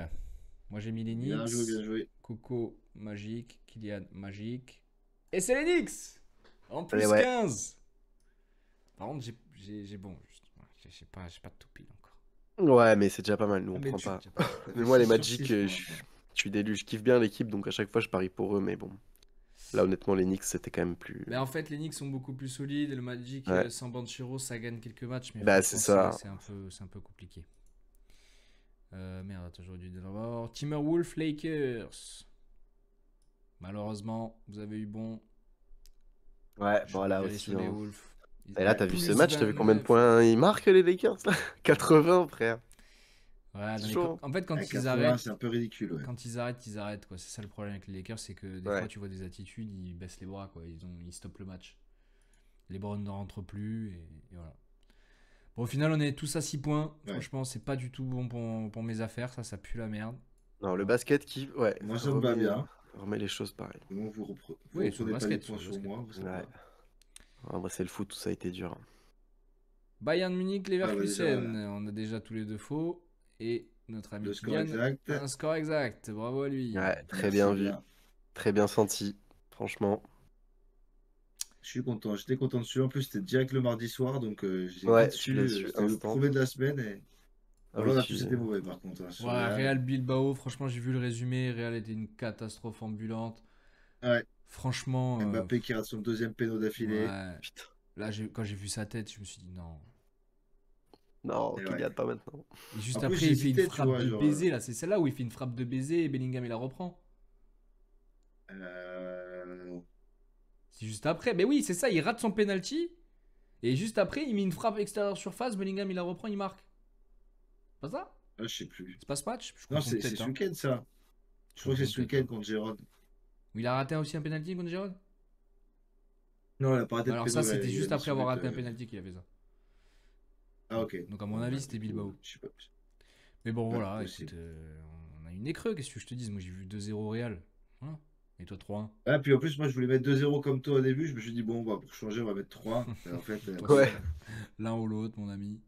Moi j'ai mis les Bien Knicks. joué, bien joué. Coco Magic. Kylian Magic. Et c'est les Knicks en plus Allez, ouais. 15. Par contre, j'ai bon. J'ai pas de toupie encore. Ouais, mais c'est déjà pas mal, nous, on Mais prend tu- pas. tu- pas- Mais moi, les Six sur Magic, six, moi. je suis délu. Je kiffe bien l'équipe, donc à chaque fois, je parie pour eux, mais bon. Là, honnêtement, les Knicks, c'était quand même plus... Mais en fait, les Knicks sont beaucoup plus solides. Et le Magic, Ouais. sans Banchero, ça gagne quelques matchs. Mais Bah, franchement, c'est ça. c'est un peu compliqué. Merde, attends, j'aurais dû d'abord. Timberwolves Lakers. Malheureusement, vous avez eu bon. Ouais, Je voilà vais aller aussi. sur les hein. Wolves. Et là, t'as vu Plus ce match, t'as vu combien de 29. points ils marquent, les Lakers, là 80, frère. Ouais, C'est non, mais chaud. en fait, quand À ils 80, arrêtent, c'est un peu ridicule, ouais. quand ils arrêtent, quoi. C'est ça le problème avec les Lakers, c'est que des Ouais. fois, tu vois des attitudes, ils baissent les bras, quoi. Ils stoppent le match. Les Browns ne rentrent plus, et voilà. Bon, au final, on est tous à 6 points. Ouais. Franchement, c'est pas du tout bon pour mes affaires, ça pue la merde. Non, le basket qui... Ouais, Moi, ça me va bien. remet les choses pareil. Bon, vous Oui, sur le reprenez pas les basket, points sur le sur basket. moi, vous savez Ouais. pas. En vrai, c'est le foot, tout ça a été dur. Bayern Munich, Ah, bah, Leverkusen. déjà, On a déjà tous les deux faux. Et notre ami Le score Kylian, exact. un score exact. Bravo à lui. Ouais, très Merci bien vu. Très bien senti, franchement. Je suis content. J'étais content dessus. En plus, c'était direct le mardi soir, donc j'ai Ouais, vite je su. suis dessus, C'était le instant. premier de la semaine. Et... Ah Voilà, oui, on a tous été mauvais, par contre. Hein, sur Ouais, Real. Real Bilbao, franchement, j'ai vu le résumé. Real était une catastrophe ambulante. Ouais. Franchement. Mbappé qui rate son deuxième péno d'affilée. Ouais. Putain. Là, quand j'ai vu sa tête, je me suis dit non. Non, Et Kylian, ouais. pas maintenant. Et juste En plus, après, il fait une j'hésitais, tu frappe vois, de genre, baiser. Là, c'est celle-là où il fait une frappe de baiser et Bellingham il la reprend. C'est juste après. Mais oui, c'est ça, il rate son penalty. Et juste après, il met une frappe extérieure surface. Bellingham il la reprend, il marque. Pas ça? Ah, je sais plus. C'est pas ce match? Je Non, confonds c'est peut-être, ce hein. week-end, ça. Je crois que c'est ce peut-être, week-end hein. contre Gérard. Où il a raté aussi un penalty contre Giroud? Non, il a pas raté de Alors péno, ça, il c'était a juste mis après son avoir but, raté un penalty qu'il a fait ça. Ah, ok. Donc à mon avis, c'était du coup, Bilbao. je sais pas. Mais bon, Ouais, voilà, possible. écoute, on a eu une creux, qu'est-ce que je te dis? Moi, j'ai vu 2-0 Real. Voilà. Et toi, 3-1. Ah, puis en plus, moi, je voulais mettre 2-0 comme toi au début. Je me suis dit, bon, bah, pour changer, on va mettre 3. Et en fait, Ouais. L'un ou l'autre, mon ami.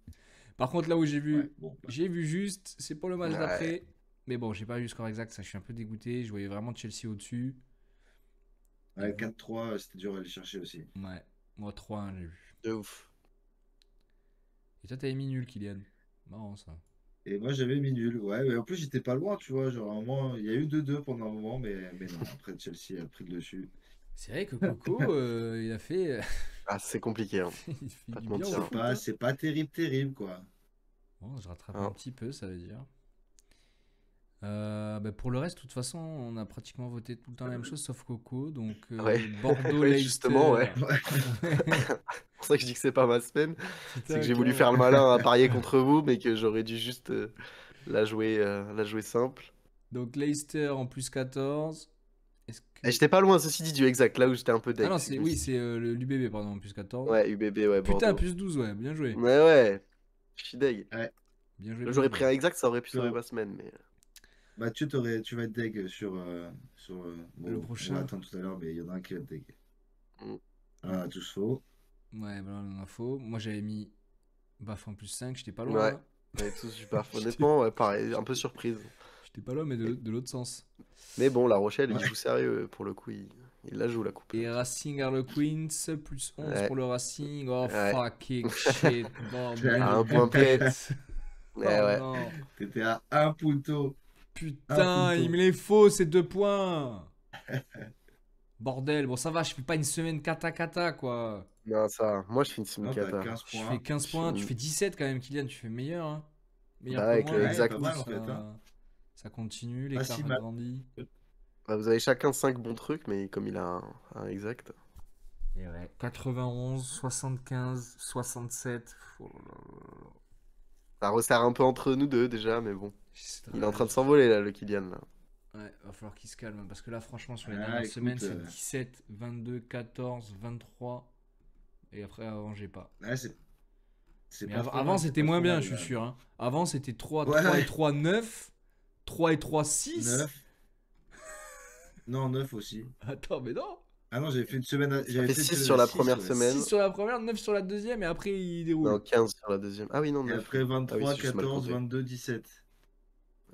Par contre, là où j'ai vu, ouais, bon, bah, j'ai vu juste, c'est pour le match Ouais. d'après. Mais bon, j'ai pas eu le score exact, ça je suis un peu dégoûté. Je voyais vraiment Chelsea au-dessus. Ouais, 4-3, c'était dur à aller chercher aussi. Ouais, moi 3-1 j'ai vu. De ouf. Et toi t'avais mis nul, Kylian. Marrant ça. Et moi, j'avais mis nul. Ouais, mais en plus, j'étais pas loin, tu vois. Genre, à un moment, il y a eu 2-2 pendant un moment, mais non. Après, Chelsea a pris le dessus. C'est vrai que Coco, il a fait. Ah, c'est compliqué, hein. Il fait Pas du te bien au mentir. foot. Hein. C'est pas terrible, quoi. Bon, je rattrape Ah. un petit peu, ça veut dire. Bah, pour le reste, de toute façon, on a pratiquement voté tout le temps la même chose, sauf Coco. Donc, Ouais. Bordeaux, Ouais, Leicester. justement, ouais. Ouais. C'est pour ça que je dis que c'est pas ma semaine. C'est Putain, que j'ai voulu carrément. faire le malin à parier contre vous, mais que j'aurais dû juste la jouer simple. Donc, Leicester en plus 14. Est-ce que... Et j'étais pas loin, ceci dit, du exact, là où j'étais un peu Ah deg. non, c'est que c'est je me oui, suis- c'est l'UBB, pardon, en plus 14. Ouais, UBB, ouais, Putain, Bordeaux. plus 12, ouais, bien joué. Ouais, je suis deg. Ouais. Bien joué, Là, bien j'aurais joué. pris un exact, ça aurait pu sauver Bon. ma semaine, mais... Mathieu, tu vas être deg sur Le bon, prochain. on va attendre tout à l'heure, mais il y en a un qui va être deg. Mm. Ah, tous faux. Ouais, voilà l'info. Moi, j'avais mis Baf en plus 5, j'étais pas loin. Ouais, Hein. on est tous super. Honnêtement, ouais, pareil, un peu surprise. J'étais pas loin, mais de l'autre sens. Mais bon, La Rochelle, Ouais. il joue sérieux, pour le coup, il la joue, la coupe. Et Racing Harlequins, plus 11 Ouais. pour le Racing. Oh, Ouais. fucking shit. Bordel À un de point près. bête. Oh Ouais, ouais. non. T'étais à un punto. Putain, il me les faut, ces 2 points. Bordel, bon ça va, je fais pas une semaine kata quoi. Non, ça, moi, je fais une semaine Non, t'as cata. 15 Je points. fais 15 Je points, fais tu une- fais 17 quand même, Kylian, tu fais meilleur. Hein. Meilleur Bah, que avec moi. le Ouais, exact. pas mal, en ça, fait, hein. ça continue, Pas l'écart si a mal. grandi. Bah, vous avez chacun 5 bons trucs, mais comme il a un exact. Et ouais. 91, 75, 67. Oh là là là là. Ça resserre un peu entre nous deux déjà, mais bon. C'est Il est en train de drôle. s'envoler là, le Kylian. Là. Ouais, va falloir qu'il se calme. Parce que là, franchement, sur les Ah, dernières écoute, semaines, c'est 17, 22, 14, 23. Et après, avant, j'ai pas. Ouais, c'est Mais pas trop avant mal, c'est c'était pas moins trop bien, mal, je suis là. sûr. Hein. Avant, c'était 3, Ouais, 3 et ouais. 3, 9. 3 et 3, 6. 9. Non, 9 aussi. Attends, mais non. Ah non, j'avais fait une semaine. Ça J'avais fait fait une 6 semaine sur à la 6, première ouais. semaine. 6 sur la première, 9 sur la deuxième, et après, il déroule. Non, 15 sur la deuxième. Ah oui, non, Et 9. après Ah oui, 23, c'est juste mal 14, compté. 22, 17.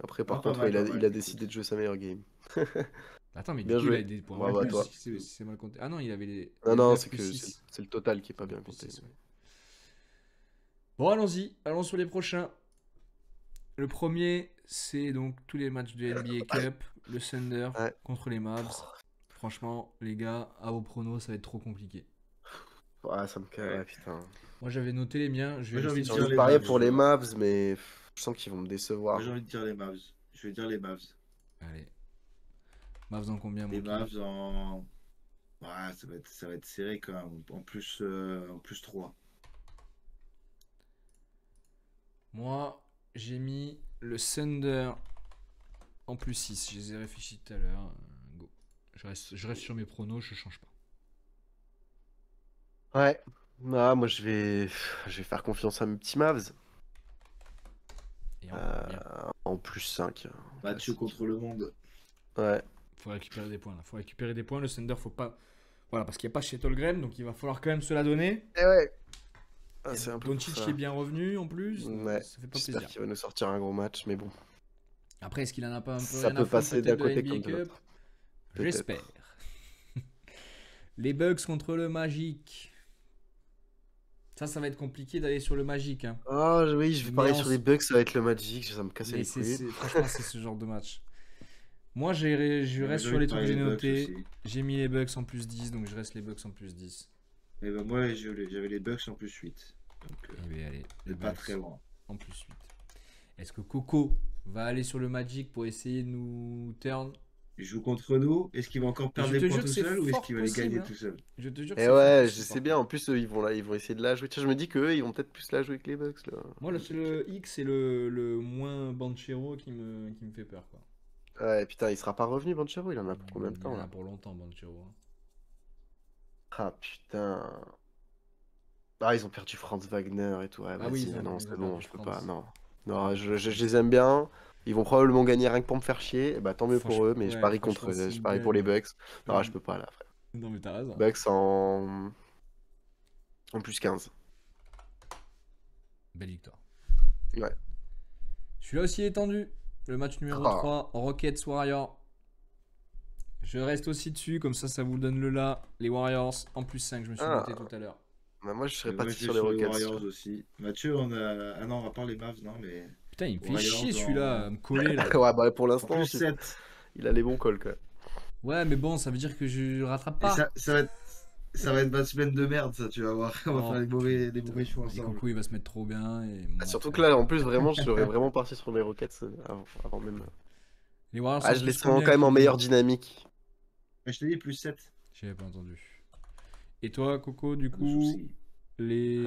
Après, par Ah, pas contre, mal, ouais, pas il mal, a écoute. décidé de jouer sa meilleure game. Attends, mais du Bien coup, il a joué. des points en Bravo à plus toi. si c'est mal compté. Ah non, il avait les Non, non, 9 c'est plus que 6. c'est le total qui est pas bien 9 plus compté. 6, ouais. Bon, allons-y. Allons sur les prochains. Le premier, c'est donc tous les matchs de NBA Cup. Le Thunder Ouais. contre les Mavs. Franchement, les gars, à vos pronos, ça va être trop compliqué. Ouais, ça me casse, ouais, putain. Moi, j'avais noté les miens. Je Moi, vais j'ai envie essayer de J'ai de envie dire de les parier Mavs, pour tu les vois. Mavs, mais je sens qu'ils vont me décevoir. Moi, j'ai envie de dire les Mavs. Je vais dire les Mavs. Allez. Mavs en combien, mon Les Kylian? Mavs en. Ouais, ça va être serré quand même. En plus 3. Moi, j'ai mis le Thunder en plus 6. Je les ai réfléchis tout à l'heure. Go. Je reste sur mes pronos, je change pas. Ouais. Ah, moi, je vais faire confiance à mes petits Mavs. Et encore bien. En plus 5. Mathieu contre le monde. Ouais. Faut récupérer des points là. Faut récupérer des points. Le Thunder, faut pas. Voilà, parce qu'il n'y a pas chez Tolgren, donc il va falloir quand même se la donner. Et ouais. Il y Ah, a c'est un peu Doncic pour ça. qui est bien revenu en plus. donc Ouais. Ça fait pas J'espère plaisir. qu'il va nous sortir un gros match, mais bon. Après, est-ce qu'il en a pas un peu Ça rien peut à foutre passer d'un peut-être de la côté NBA comme de Cup? l'autre. Peut-être. J'espère. Les Bucks contre le Magic. Ça va être compliqué d'aller sur le Magic. Hein. Ah oui, je vais Mais parier on sur s- les Bucks, ça va être le Magic, ça va me casser Mais les couilles. franchement, c'est ce genre de match. Moi, je Ouais, reste j'ai sur envie les de trucs que parier j'ai les Bucks notés. aussi. J'ai mis les Bucks en plus 10, donc je reste les Bucks en plus 10. Et ben moi, j'avais les Bucks en plus 8. Donc, Et bien, allez, les c'est pas Bucks très loin. en plus 8. Est-ce que Coco va aller sur le Magic pour essayer de nous turn? Il joue contre nous. Est-ce qu'il va encore perdre je des te points jure tout que c'est seul ou est-ce fort qu'il va les possible, gagner hein. tout seul? Je te jure que Et c'est fort ouais, possible, je sais par bien, contre. en plus, eux, ils vont essayer de la jouer. Tiens, je me dis qu'eux, ils vont peut-être plus la jouer que les Bucks, là. Moi, le seul X, c'est le moins Banchero qui me fait peur, quoi. Ouais, putain, il sera pas revenu, Banchero, il en a pour combien de Il y temps, en a là? pour longtemps, Banchero. Hein. Ah, putain. Ah, ils ont perdu Franz Wagner et tout. Ouais, Ah oui, vas-y, non, ils c'est ont bon, perdu je peux Franz. pas, non. Non, je les aime bien. Ils vont probablement gagner rien que pour me faire chier. Et bah, tant mieux pour eux, mais je Ouais, parie franchement, contre eux. Je s'ils parie pour les gagnent, Bucks. Non, je peux pas, là, frère. Non, mais t'as raison. Bucks en plus 15. Belle victoire. Ouais. Celui-là aussi est tendu. le match numéro Ah. 3, Rockets Warriors. Je reste aussi dessus, comme ça vous donne le là. Les Warriors en +5, je me suis Ah. noté tout à l'heure. Bah, moi, je serais Moi, parti je sur vais les sur les Rockets. Warriors aussi. Mathieu, on a. Ah non, on va pas les Mavs, non, mais. Putain, il me fait Warriors chier celui-là, à me coller là. Ouais, bah, pour En l'instant, plus 7. il a les bons calls, quand même. Ouais, mais bon, ça veut dire que je le rattrape Et pas. ça va être ma semaine de merde, ça, tu vas voir. On va Oh, faire les mauvais choix Et ensemble. Coco, il va se mettre trop bien. Et Ah, moi, surtout après. que là, en plus, vraiment, je serais vraiment parti sur les Rockets avant même. Les Warriors Ah, sont je les plus sens combien quand même en qui- meilleure dynamique. Mais je t'ai dit +7. J'avais pas entendu. Et toi, Coco, du Pas de coup, soucis. les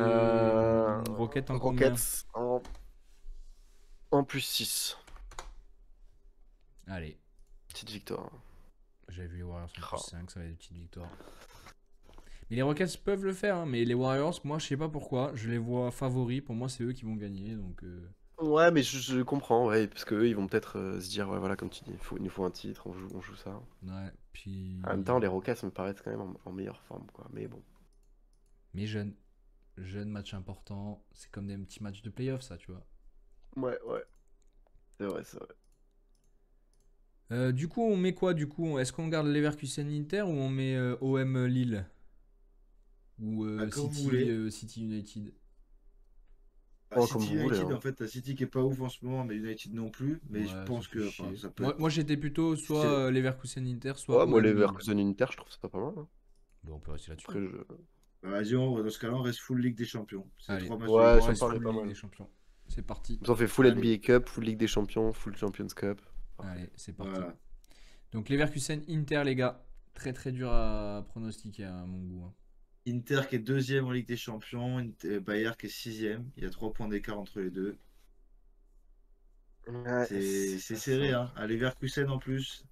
Rockets en combien? Rockets en +6. Allez, Petite victoire. j'avais vu les Warriors en Oh. +5, ça va être une petite victoire. Mais les Rockets peuvent le faire, hein, mais les Warriors, moi, je sais pas pourquoi, je les vois favoris. Pour moi, c'est eux qui vont gagner, donc. Ouais, mais je comprends, ouais, parce qu'eux, ils vont peut-être se dire, ouais, voilà, comme tu dis, il nous faut un titre, on joue ça. Ouais, puis. En même temps, les Rockets me paraissent quand même en meilleure forme, quoi. Mais bon. Mais jeunes. Jeunes, match important. C'est comme des petits matchs de playoff, ça, tu vois. Ouais. C'est vrai, c'est vrai. Du coup, on met quoi, du coup? Est-ce qu'on garde Leverkusen Inter ou on met OM Lille? Ou Comme vous City, voulez. City United? Oh, City comme vous voulez, United, hein. en fait, t'as City qui est pas ouf en ce moment, mais United non plus. Mais je Ouais, ça pense fait que enfin, chier. ça peut Moi, être. moi j'étais plutôt soit C'est- Leverkusen Inter, soit Ouais, moi, OM les Lille. Leverkusen Inter, je trouve ça pas mal, hein. Bon, on peut rester là-dessus. Après, Bah, vas-y, dans ce cas-là, on reste full Ligue des Champions. C'est Allez, 3 matchs de Ligue Ouais, des on ça me reste Champions. paraît full pas Ligue mal. des Champions. C'est parti. Ça fait full Allez. NBA Cup, full Ligue des Champions, full Champions Cup. Parfait. Allez, c'est parti. Voilà. Donc Leverkusen Inter, les gars. Très très dur à pronostiquer à mon goût, hein. Inter qui est deuxième en Ligue des Champions, Bayern qui est sixième. Il y a 3 points d'écart entre les deux. Ouais, C'est pas serré, simple. hein. À Leverkusen en plus.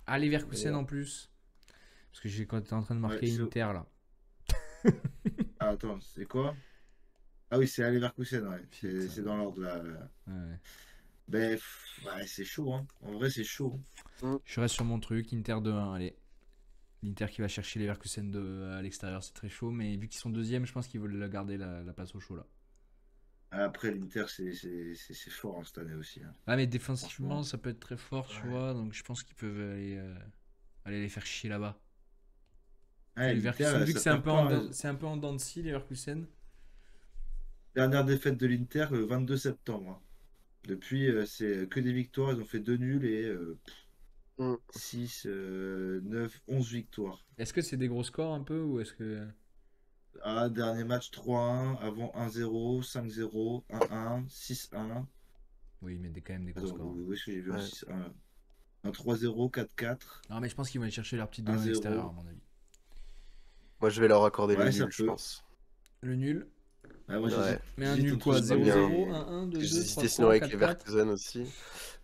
Ah, Leverkusen Ouais. en plus. Parce que j'ai quand t'es en train de Ouais, marquer Inter là. Ah, attends, c'est quoi? Ah oui, c'est à Leverkusen, ouais. Putain. C'est dans l'ordre là. Ouais. Ben, ouais, c'est chaud, hein. En vrai, c'est chaud. Je reste sur mon truc, Inter 2-1, allez. L'Inter qui va chercher Leverkusen à l'extérieur, c'est très chaud, mais vu qu'ils sont deuxième, je pense qu'ils veulent garder la place au chaud là. Après, l'Inter, c'est fort hein, cette année aussi, hein. Ah, mais défensivement, Franchement. ça peut être très fort, tu Ouais. vois, donc je pense qu'ils peuvent aller les faire chier là-bas. Ouais, Leverkusen, l'Inter, vu que ça c'est un perd peu pas, en, hein. c'est un peu en dents de scie, Leverkusen. Dernière défaite de l'Inter le 22 septembre, hein. Depuis, c'est que des victoires. Ils ont fait 2 nuls et Mm. 6, 9, 11 victoires. Est-ce que c'est des gros scores un peu, ou est-ce que. Ah, dernier match 3-1, avant 1-0, 5-0, 1-1, 6-1. Oui, mais quand même des gros Attends, scores. où est-ce que j'ai vu un Ouais. 6-1? Un 3-0, 4-4, Non, mais je pense qu'ils vont aller chercher leur petite 2 à 1-0. l'extérieur, à mon avis. Moi, je vais leur accorder le Ouais, ça nul, je peut. pense. Le nul. Ouais, moi, Ouais. Mais un j'hésite nul entre quoi? ça et- 0-0, 1-1, 2-2, J'hésitais 3-3, sinon avec les 4-4. Leverkusen aussi.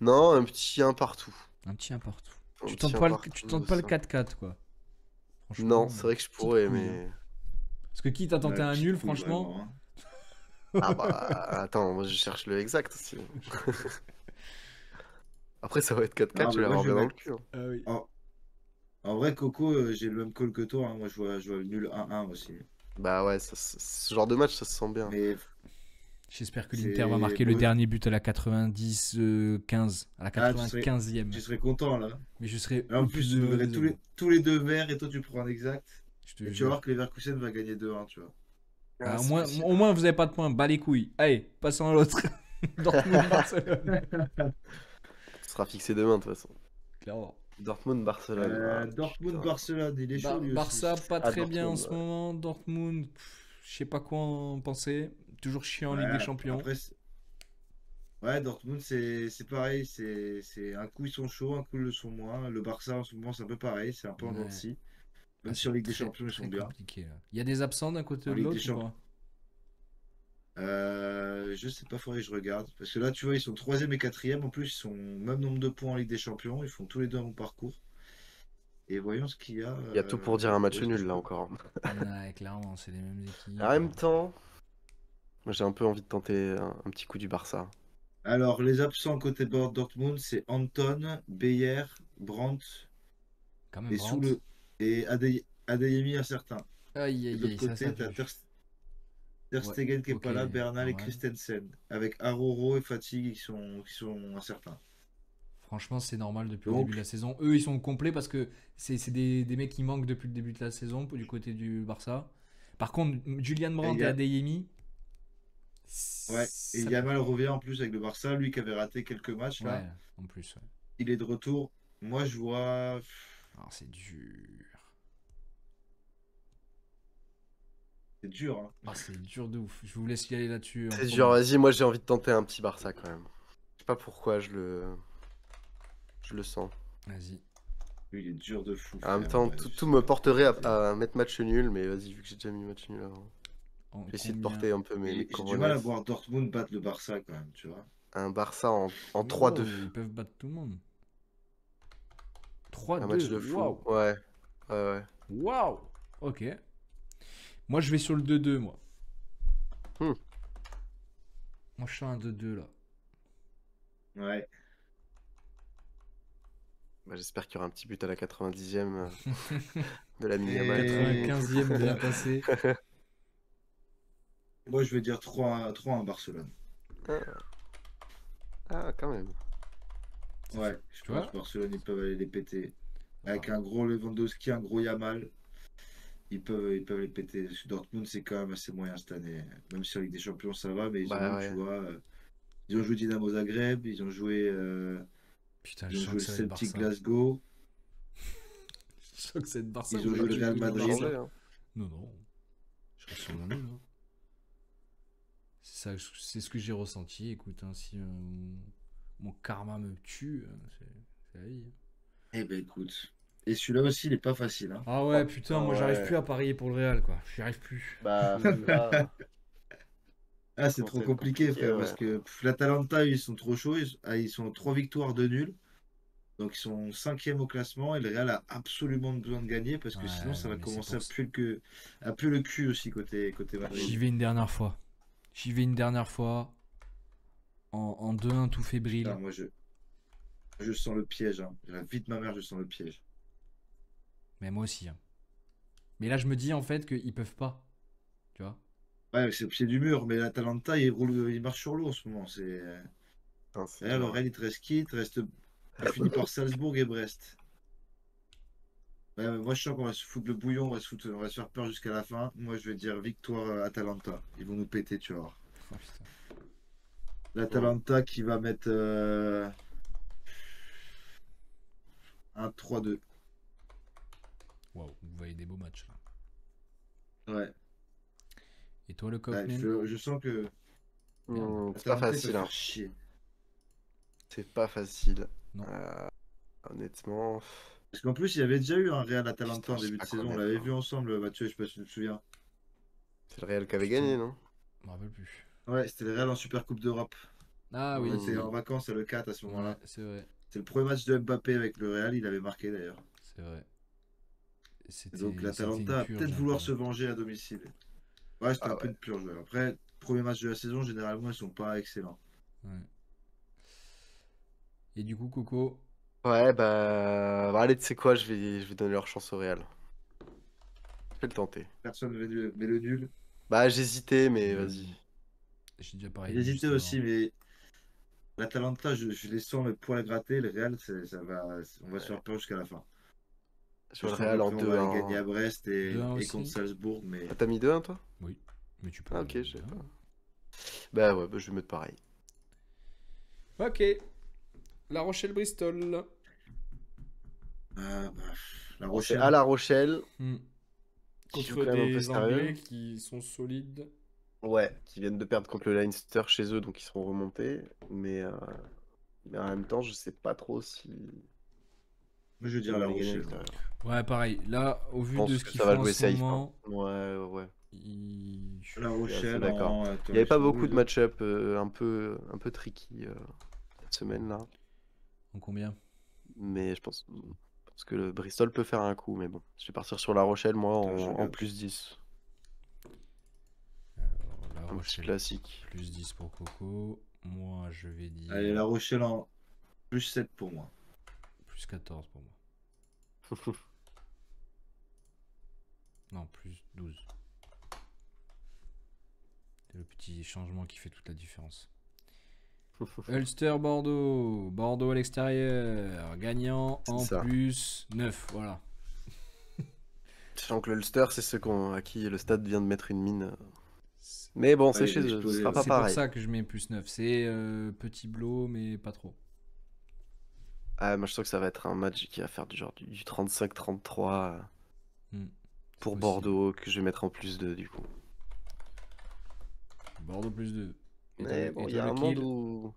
Non, un petit 1 partout. Un petit un partout. Un Tu petit tentes un pas partout, tu tentes pas le ça. 4-4 quoi. Franchement, Non, c'est vrai que je petite pourrais, couille, mais. hein. Parce que qui t'a tenté Ouais, un petite nul, couille, franchement. vraiment, hein. Ah bah, attends, moi je cherche le exact aussi. Après, ça va être 4-4, Non, je mais vais moi, l'avoir je vais bien dans le mettre. cul, hein. Ah oui. En vrai, Coco, j'ai le même call que toi, hein. Moi, je vois le nul 1-1 aussi. Bah ouais, ce genre de match, ça se sent bien. Mais J'espère que l'Inter va c'est. marquer le dernier but à la 90-15. À la Ah, 95e. tu serais content là. Mais je serais Et en au plus, plus tu heureux verrais des hommes. tous les deux verts et toi, tu prends un exact. Je te Et tu vas jure. voir que Leverkusen va gagner 2-1, tu vois. Ah, C'est possible. au moins, vous avez pas de points. Bas les couilles. Allez, passons à l'autre. Dortmund-Barcelone. Ce sera fixé demain, de toute façon. Clairement. Dortmund-Barcelone. Ah, putain. Dortmund-Barcelone, il est chaud lui Barça, aussi. pas Ah, très bien en Dortmund, ce ouais. moment. Dortmund, je sais pas quoi en penser. Toujours chiant en Ouais, Ligue des Champions. après, ouais, Dortmund, c'est pareil. C'est un coup, ils sont chauds, un coup, ils le sont moins. Le Barça, en ce moment, c'est un peu pareil. C'est un peu en dents de Ouais. scie. Ah, Même si c'est en Ligue des très, Champions, ils très sont bien. compliqué là. Il y a des absents d'un côté En ou de Ligue des l'autre ou Champions. pas? Je sais pas, faudrait que je regarde. Parce que là, tu vois, ils sont 3e et 4e. En plus, ils sont au même nombre de points en Ligue des Champions. Ils font tous les deux un bon parcours. Et voyons ce qu'il y a. Il y a tout pour dire un match Où est-ce que nul je là peux- encore. Ouais, clairement, c'est les mêmes équipes. En même temps, moi j'ai un peu envie de tenter un petit coup du Barça. Alors, les absents côté Dortmund, c'est Anton, Beyer, Brandt Quand même, et Brandt. et Adeyemi incertain. Aïe, Et aïe, de l'autre aïe, ça côté, t'as pue. Ter Ouais, Stegen qui est ok, pas là, Bernal et normal. Christensen. Avec Aroro et Fatigue qui sont incertains. Franchement, c'est normal depuis le Donc, début de la saison. Eux, ils sont complets parce que c'est des mecs qui manquent depuis le début de la saison du côté du Barça. Par contre, Julian et Brandt il et y a, Adeyemi, ouais, et ça... Yamal revient en plus avec le Barça, lui qui avait raté quelques matchs Ouais, là. en plus, ouais. Il est de retour. Moi, je vois. Alors, c'est dur. C'est dur, hein. Ah, c'est dur de ouf. Je vous laisse y aller là-dessus en C'est dur, premier. vas-y, moi j'ai envie de tenter un petit Barça quand même. Je sais pas pourquoi je le sens. Vas-y. Lui, il est dur de fou, En même frère. temps, Ouais, je tout sais me pas. porterait à mettre match nul, mais vas-y, vu que j'ai déjà mis match nul avant. En Je vais essayer de combien? porter un peu mes J'ai du mal à coronettes. voir Dortmund battre le Barça quand même, tu vois. Un Barça en 3-2. Wow, ils peuvent battre tout le monde. Un match 3-2. de fou. Waouh. Ouais. Ouais. Waouh. Ok. Moi, je vais sur le 2-2, moi. Hmm. Moi, je suis un 2-2 là. Ouais. Bah, j'espère qu'il y aura un petit but à la 90e de la Yamal. Et 95e bien passé. moi, je vais dire 3-1 Barcelone. Ah, quand même. Ouais, je Tu pense que vois? Barcelone, ils peuvent aller les péter. Avec Ah. un gros Lewandowski, un gros Yamal, ils peuvent les péter. Parce que Dortmund, c'est quand même assez moyen cette année. Même si en Ligue des Champions, ça va, mais ils ont Bah eu, tu ouais. vois, ils ont joué Dynamo Zagreb, Putain, je ils ont sens joué que le ça va être Celtic Barça. Glasgow, Je sens que ça va être Barça. ils Vous ont voulez joué que le je Real dise Ça peut toujours Madrid. ça? changer, hein. Non, non. Je reste sur mon nul. Hein. C'est ce que j'ai ressenti. Écoute, hein, si mon karma me tue, c'est la vie. Hein. Eh ben écoute. Et celui-là aussi, il est pas facile, hein. Ah Oh ouais, putain, putain, moi j'arrive ouais. plus à parier pour le Real, quoi. J'y arrive plus. Bah Je- là, Ah, ça c'est commence trop à être compliqué, compliqué, frère, ouais. parce que l'Atalanta, ils sont trop chauds. Ils sont 3 victoires de nul. Donc, ils sont 5e au classement. Et le Real a absolument besoin de gagner parce que sinon, Ouais, ça non, va mais c'est commencer pour à ça. puer le cul aussi côté J'y Madrid. vais une dernière fois. J'y vais une dernière fois. En 2-1 tout Putain, fébrile. moi, je sens le piège. Hein. La vie de ma mère, je sens le piège. Mais moi aussi. Hein. Mais là, je me dis en fait qu'ils peuvent pas. Tu vois? Ouais, c'est au pied du mur. Mais l'Atalanta, il marche sur l'eau en ce moment. Putain, c'est Là, le dur, hein. Real, il te reste qui? Tu finis par Salzbourg et Brest. Ouais, mais moi, je sens qu'on va se foutre le bouillon, on va se faire peur jusqu'à la fin. Moi, je vais dire victoire Atalanta. Ils vont nous péter, tu vois. Oh, putain. Hmm. L'Atalanta qui va mettre un 3-2. Waouh, vous voyez des beaux matchs là. Ouais. Et toi, le Ouais, Cockman? je sens que Merde. C'est pas Atalanta, ils peuvent facile, hein. faire chier. C'est pas facile. Non. Honnêtement, Parce qu'en plus, il y avait déjà eu un Real Atalanta putain, en je sais début de pas quoi saison. On mettre, l'avait hein. vu ensemble, Mathieu, je sais pas si tu te souviens. C'est le Real qui avait Putain, gagné, non? je me rappelle plus. Ouais, c'était le Real en Super Coupe d'Europe. Ah On oui. était en vacances à Le 4 à ce Ouais, moment-là. c'est vrai. C'est le premier match de Mbappé avec le Real, il avait marqué d'ailleurs. C'est vrai. Et donc C'était une l'Atalanta va purge peut-être un peu. vouloir se venger à domicile. Ouais, c'était un Ah peu ouais. une purge. Ouais. Après, premier match de la saison, généralement, ils sont pas excellents. Ouais. Et du coup, Coco, Ouais, bah allez, tu sais quoi, je vais donner leur chance au Real. Je vais le tenter. Personne ne met le nul. Bah, j'hésitais, mais le- vas-y. j'ai déjà parlé J'hésitais juste aussi, avant. mais l'Atalanta, je les sens le poil à gratter. Le Real, on va se faire peur jusqu'à la fin. Je vois Je le sens Real en qu'après, on va aller 2-1. gagner à Brest 2-1 et contre aussi? Salzbourg. Mais Ah, t'as mis 2-1, toi? Oui. Mais tu peux. Ah, ok, je sais pas. Bah ouais, bah, je vais mettre pareil. Ok. La Rochelle-Bristol. bah, La C'est Rochelle. à La Rochelle, Hmm. qui joue Contre quand même un peu des sérieux. Anglais qui sont solides. Ouais, qui viennent de perdre contre le Leinster chez eux, donc ils seront remontés. Mais en même temps, je sais pas trop si Moi, je veux ils dire vont La les gagner à Rochelle. l'extérieur. Ouais, pareil. Là, au Je vu de pense ce que qu'ils ça va font en jouer ce safe, hein. moment, Ouais. La Je suis assez Rochelle d'accord. Attends, Il n'y avait ils pas sont où beaucoup les de autres? match-up un peu tricky cette semaine-là. en combien? Mais je pense que le Bristol peut faire un coup. Mais bon, je vais partir sur La Rochelle, moi, Attends, je en regarde. plus 10. Alors, La Un petit Rochelle, classique. plus 10 pour Coco. Moi, je vais dire Allez, La Rochelle en plus 7 pour moi. plus 14 pour moi. Non, plus 12. C'est le petit changement qui fait toute la différence. Ulster Bordeaux. Bordeaux à l'extérieur. Gagnant en C'est ça. plus 9. Voilà. Sachant que l'Ulster, c'est ceux à qui le stade vient de mettre une mine. Mais bon, c'est il chez va eux, ce exploser, sera ouais. pas C'est pour pareil. ça que je mets plus 9. C'est petit blow, mais pas trop. Ah, moi je sens que ça va être un match qui va faire du 35-33 Hmm, pour possible. Bordeaux, que je vais mettre en plus de du coup. Bordeaux plus 2. Mais bon, il y a un monde où...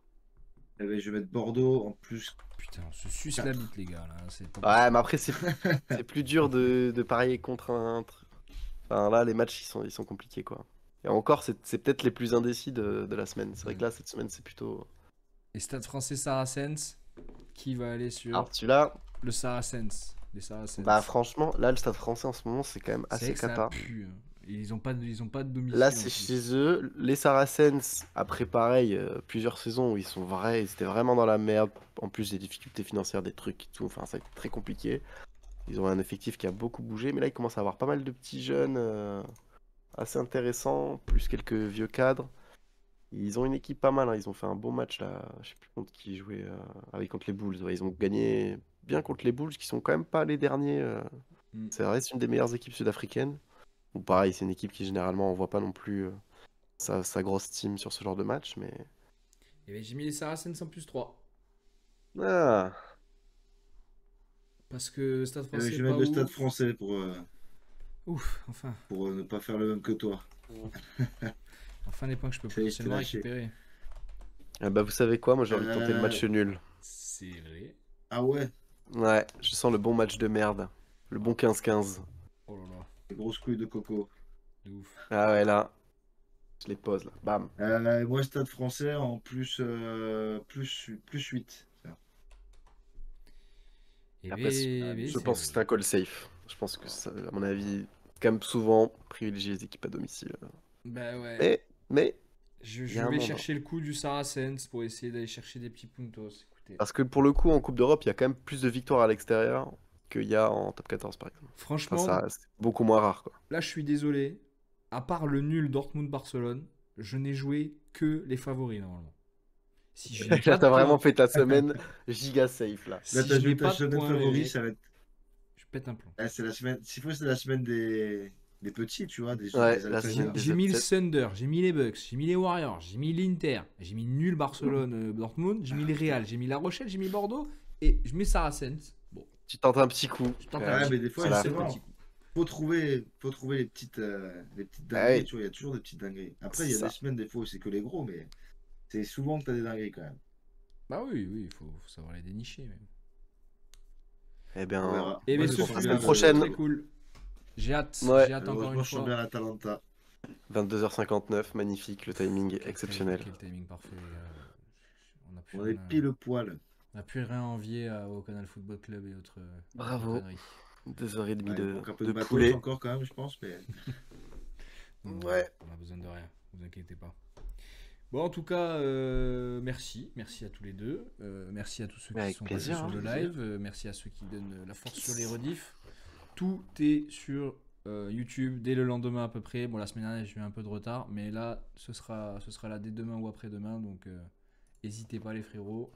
Eh ben, je vais mettre Bordeaux en plus. Putain, on se suce la bite, les gars. Là. C'est pas Ouais, possible. mais après, c'est plus dur de parier contre un... Enfin, là, les matchs, ils sont compliqués, quoi. Et encore, c'est peut-être les plus indécis de la semaine. C'est vrai que là, cette semaine, c'est plutôt... Et Stade français Saracens, qui va aller sur Alors, celui-là, le Saracens. Les Saracens. bah franchement, là, le Stade français, en ce moment, c'est quand même c'est assez vrai que ça cata. pue. Hein. Et ils ont pas de domicile. Là, en c'est plus. chez eux. Les Saracens, après pareil, plusieurs saisons où ils étaient vraiment dans la merde. En plus des difficultés financières, des trucs et tout. Enfin, ça a été très compliqué. Ils ont un effectif qui a beaucoup bougé, mais là, ils commencent à avoir pas mal de petits jeunes assez intéressants, plus quelques vieux cadres. Ils ont une équipe pas mal, hein. Ils ont fait un bon match là. Je sais plus contre qui ils jouaient. Ah oui, contre les Bulls. Ouais, ils ont gagné bien contre les Bulls, qui sont quand même pas les derniers. Mm. Ça reste une des meilleures équipes sud-africaines. Ou pareil, c'est une équipe qui généralement on voit pas non plus sa grosse team sur ce genre de match, mais. Et ben, j'ai mis les Saracens en plus 3. Ah, Parce que Stade Eh ben, français. je vais Pas mettre le Stade ouf. français Ouf, enfin. pour ne pas faire le même que toi. Enfin, des points que je peux Ça y est, potentiellement je t'ai lâché. récupérer. ah bah vous savez quoi, moi j'ai envie de tenter le match nul. C'est vrai. Ah ouais, Ouais, je sens le bon match de merde. Le bon 15-15. Oh là là, les grosses couilles de coco. de ouf. Ah ouais, là, je les pose là. Bam. Moi, Stade français en plus 8. Et Après, ben, je c'est pense que c'est un call safe. Je pense que ça, à mon avis, comme souvent, privilégier les équipes à domicile. Bah ouais. Mais, Je y a un vais monde, hein. chercher le coup du Saracens pour essayer d'aller chercher des petits puntos. Écoutez. Parce que pour le coup, en Coupe d'Europe, il y a quand même plus de victoires à l'extérieur qu'il y a en top 14 par exemple. Enfin, Franchement, ça reste beaucoup moins rare quoi. là je suis désolé. À part le nul Dortmund-Barcelone, je n'ai joué que les favoris normalement. Si je n'ai Là, pas t'as de vraiment points, fait ta semaine giga safe là. Là, si t'as je joué n'ai ta pas de semaine points favori, rêvés, ça va être. je pète un plomb. C'est la semaine. S'il faut, c'est la semaine des petits, tu vois, Ouais, des la semaine Alsaciens. des J'ai mis le upsets. Thunder, j'ai mis les Bucks, j'ai mis les Warriors, j'ai mis l'Inter, j'ai mis nul Barcelone-Dortmund, j'ai mis le Real, j'ai mis La Rochelle, j'ai mis Bordeaux et je mets Saracens. Bon, Tu tentes un petit coup. je tente Ouais, un petit mais des coup. fois, Voilà. C'est le justement, petit coup. faut trouver les petites Ah dingueries, oui. tu vois, il y a toujours des petites dingueries. Après, il y C'est a ça. des semaines, des fois, où c'est que les gros, mais c'est souvent que t'as des dingueries quand même. Bah oui, il faut savoir les dénicher. Mais... Eh On bien, verra. Et Moi, bien je ce sens la fut bien semaine prochaine. très cool. J'ai hâte, Ouais. j'ai hâte encore Heureusement, une je sens fois. bien l'Atalanta. 22h59, magnifique, le timing est exceptionnel. Quel timing parfait, les gars. On a plus, On rien est à- pile au poil. on a plus rien à envier au Canal Football Club et autres Bravo. conneries. 2h30 Ouais, il manque un peu de de matos poulet. encore quand même, je pense, mais Non, Ouais. on a besoin de rien, vous inquiétez pas. Bon, en tout cas, merci à tous les deux. Merci à tous ceux qui Avec sont plaisir, passés sur hein. le live. Merci à ceux qui donnent la force sur les rediffs. Tout est sur YouTube dès le lendemain à peu près. Bon, la semaine dernière, j'ai eu un peu de retard, mais là, ce sera là dès demain ou après-demain. Donc, n'hésitez pas, les frérots.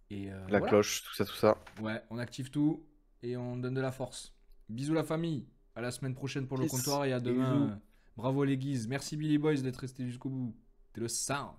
Et La voilà. cloche, tout ça, tout ça. Ouais, on active tout et on donne de la force. Bisous, la famille. À la semaine prochaine pour le Peace. comptoir et à Bisous. demain. Bravo, les guises. Merci, Billy Boys, d'être restés jusqu'au bout. T'es le sang.